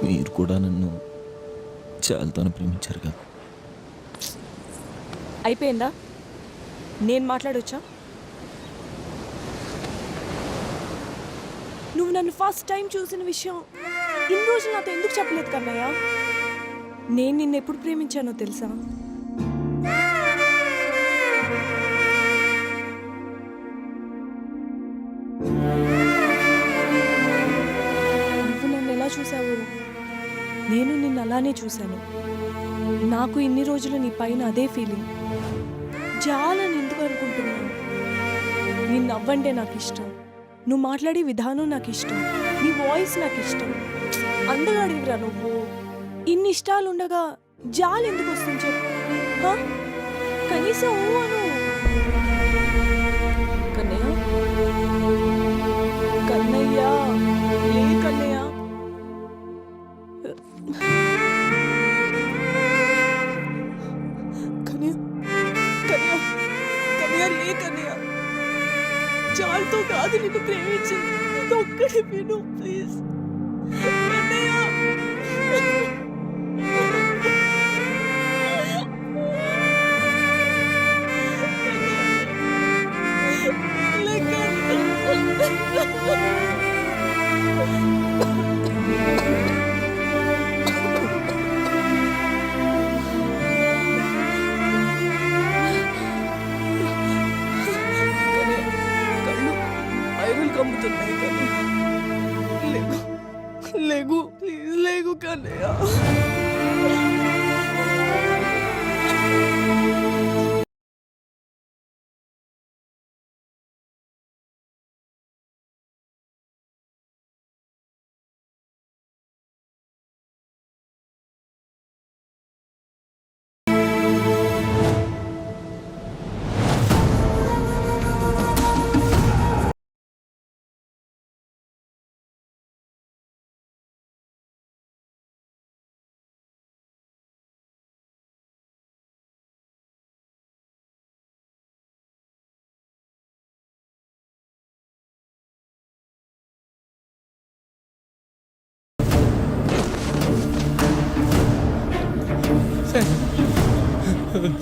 మీరు కూడా నన్ను చాలాతోనే ప్రేమించారు కదా. అయిపోయిందా? నేను మాట్లాడొచ్చా? నువ్వు నన్ను ఫస్ట్ టైం చూసిన విషయం ఇన్ని రోజులు నాతో ఎందుకు చెప్పలేదు కన్నయ్య? నేను నిన్ను ఎప్పుడు ప్రేమించానో తెలుసా? నువ్వు నన్ను ఎలా చూసావు, నేను నిన్ను అలానే చూశాను. నాకు ఇన్ని రోజులు నీ పైన అదే ఫీలింగ్. జాలని ఎందుకు అనుకుంటున్నావు? నీ నవ్వంటే నాకు ఇష్టం, నువ్వు మాట్లాడే విధానం నాకు ఇష్టం, నీ వాయిస్ నాకు ఇష్టం. అందగాడివిరా నువ్వు. ఇన్ని ఇష్టాలు ఉండగా జాలి ఎందుకు వస్తుంది చెప్పు? కనీసం ఊ అను. కన్నయ్య కన్నయ్య లే కన్నయ్య కన్నయ్య కన్నయ్య కన్నయ్య లే కన్నయ్య చాలుతో కాదు నిన్ను ప్రేమించింది ఇది ఒక్కడే విను ప్లీజ్ కన్నయ్య కళ్ళు ఐరల్ కమ్ముతున్నాయి కానీ లేగు లేగు ప్లీజ్ లేగు కన్నయ్య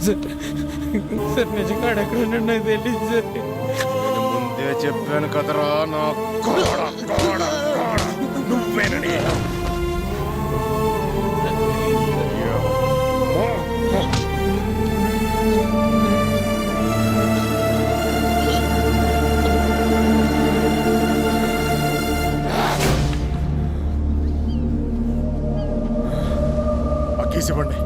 సార్ నిజంగా ఎక్కడ ఉన్నాడు నాకు తెలియదు సార్. ముందే చెప్పాను కదరా నా నువ్వేనని. అక్కీసివ్వండి.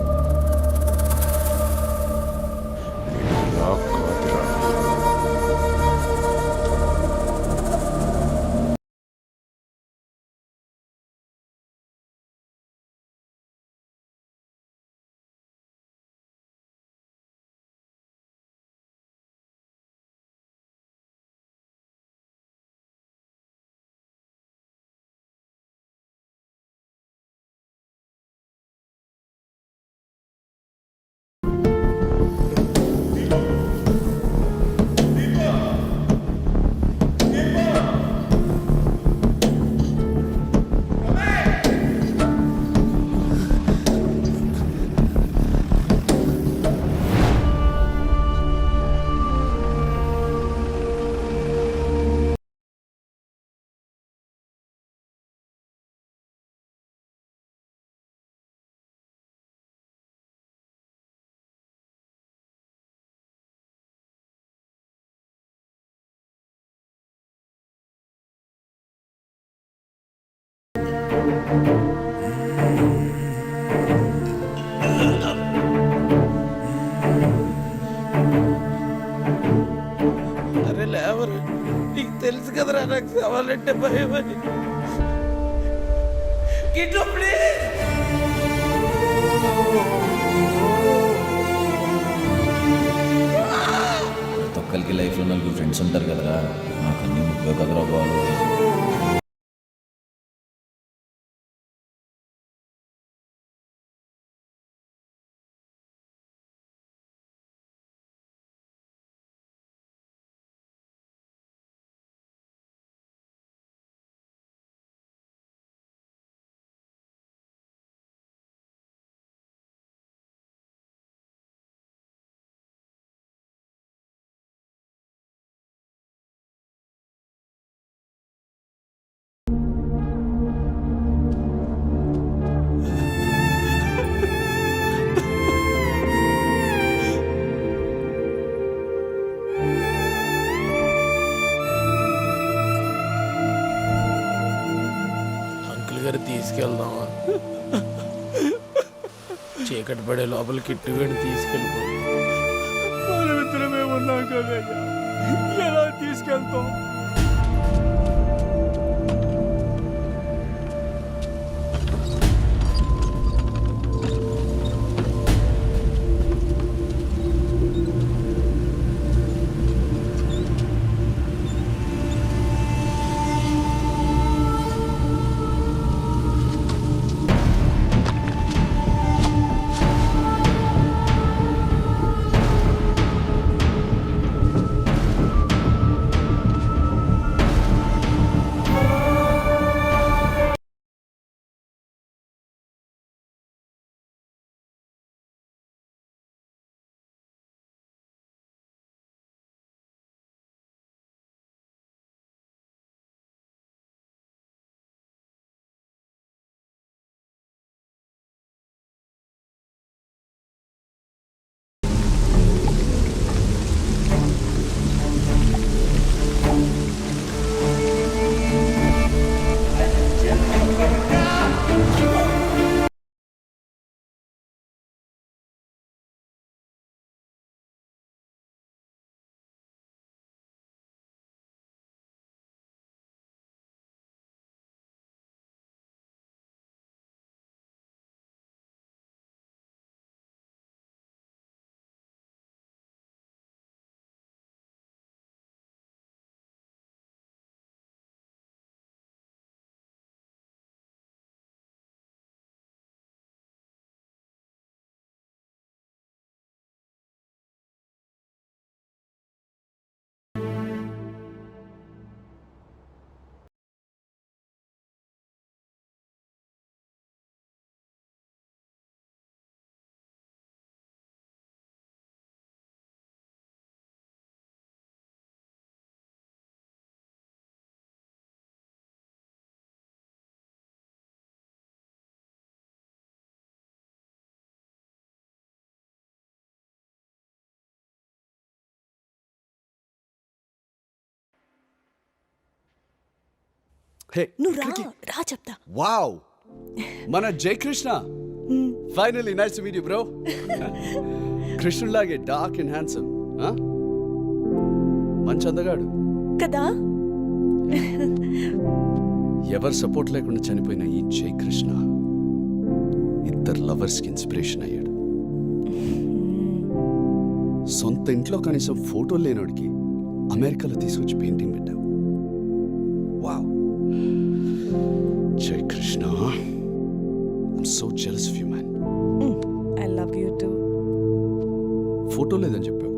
అరే లేవరు, నీకు తెలుసు కదరా నాకు సవాలంటే భయం అని. గిట్లో ప్లీజ్. ప్రతి ఒక్కరికి లైఫ్లో నలుగురు ఫ్రెండ్స్ ఉంటారు కదరా, నాకు అన్ని ముప్పై కదరా బాలు. గారు తీసుకెళ్దామా? చీకటి పడే లోపల కిట్టుగడి తీసుకెళ్ళిపో. మనమిద్దరమే ఉన్నాం కదయ్యా, ఎలా తీసుకెళ్తాం? నువ్వు రా చెప్తా. వావ్, మన Jayakrishna. Finally nice to meet you bro. కృష్ణులాగే డార్క్ అండ్ హ్యాండ్సమ్. మంచి అందగాడు కదా. ఎవరు సపోర్ట్ లేకుండా చనిపోయిన ఈ జయకృష్ణ ఇద్దరు లవర్స్కి ఇన్స్పిరేషన్ అయ్యాడు. సొంత ఇంట్లో కనీసం ఫోటోలు లేనోడికి అమెరికాలో తీసుకొచ్చి పెయింటింగ్ పెట్టావు. Wow, Jayakrishna, I'm so jealous of you man. I love you to. Photo లేదని చెప్పావు,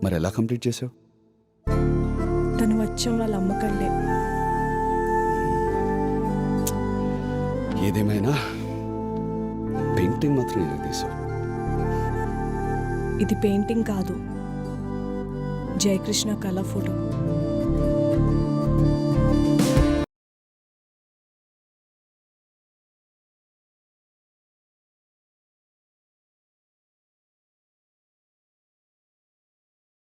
మరి ఎలా కంప్లీట్ చేసావు? తను వచ్చాం వాళ్ళ అమ్మకల్లే. ఏదేమైనా పెయింటింగ్ మాత్రం ఎలా తీసావు? ఇది పెయింటింగ్ కాదు, జయకృష్ణ కళ ఫోటో.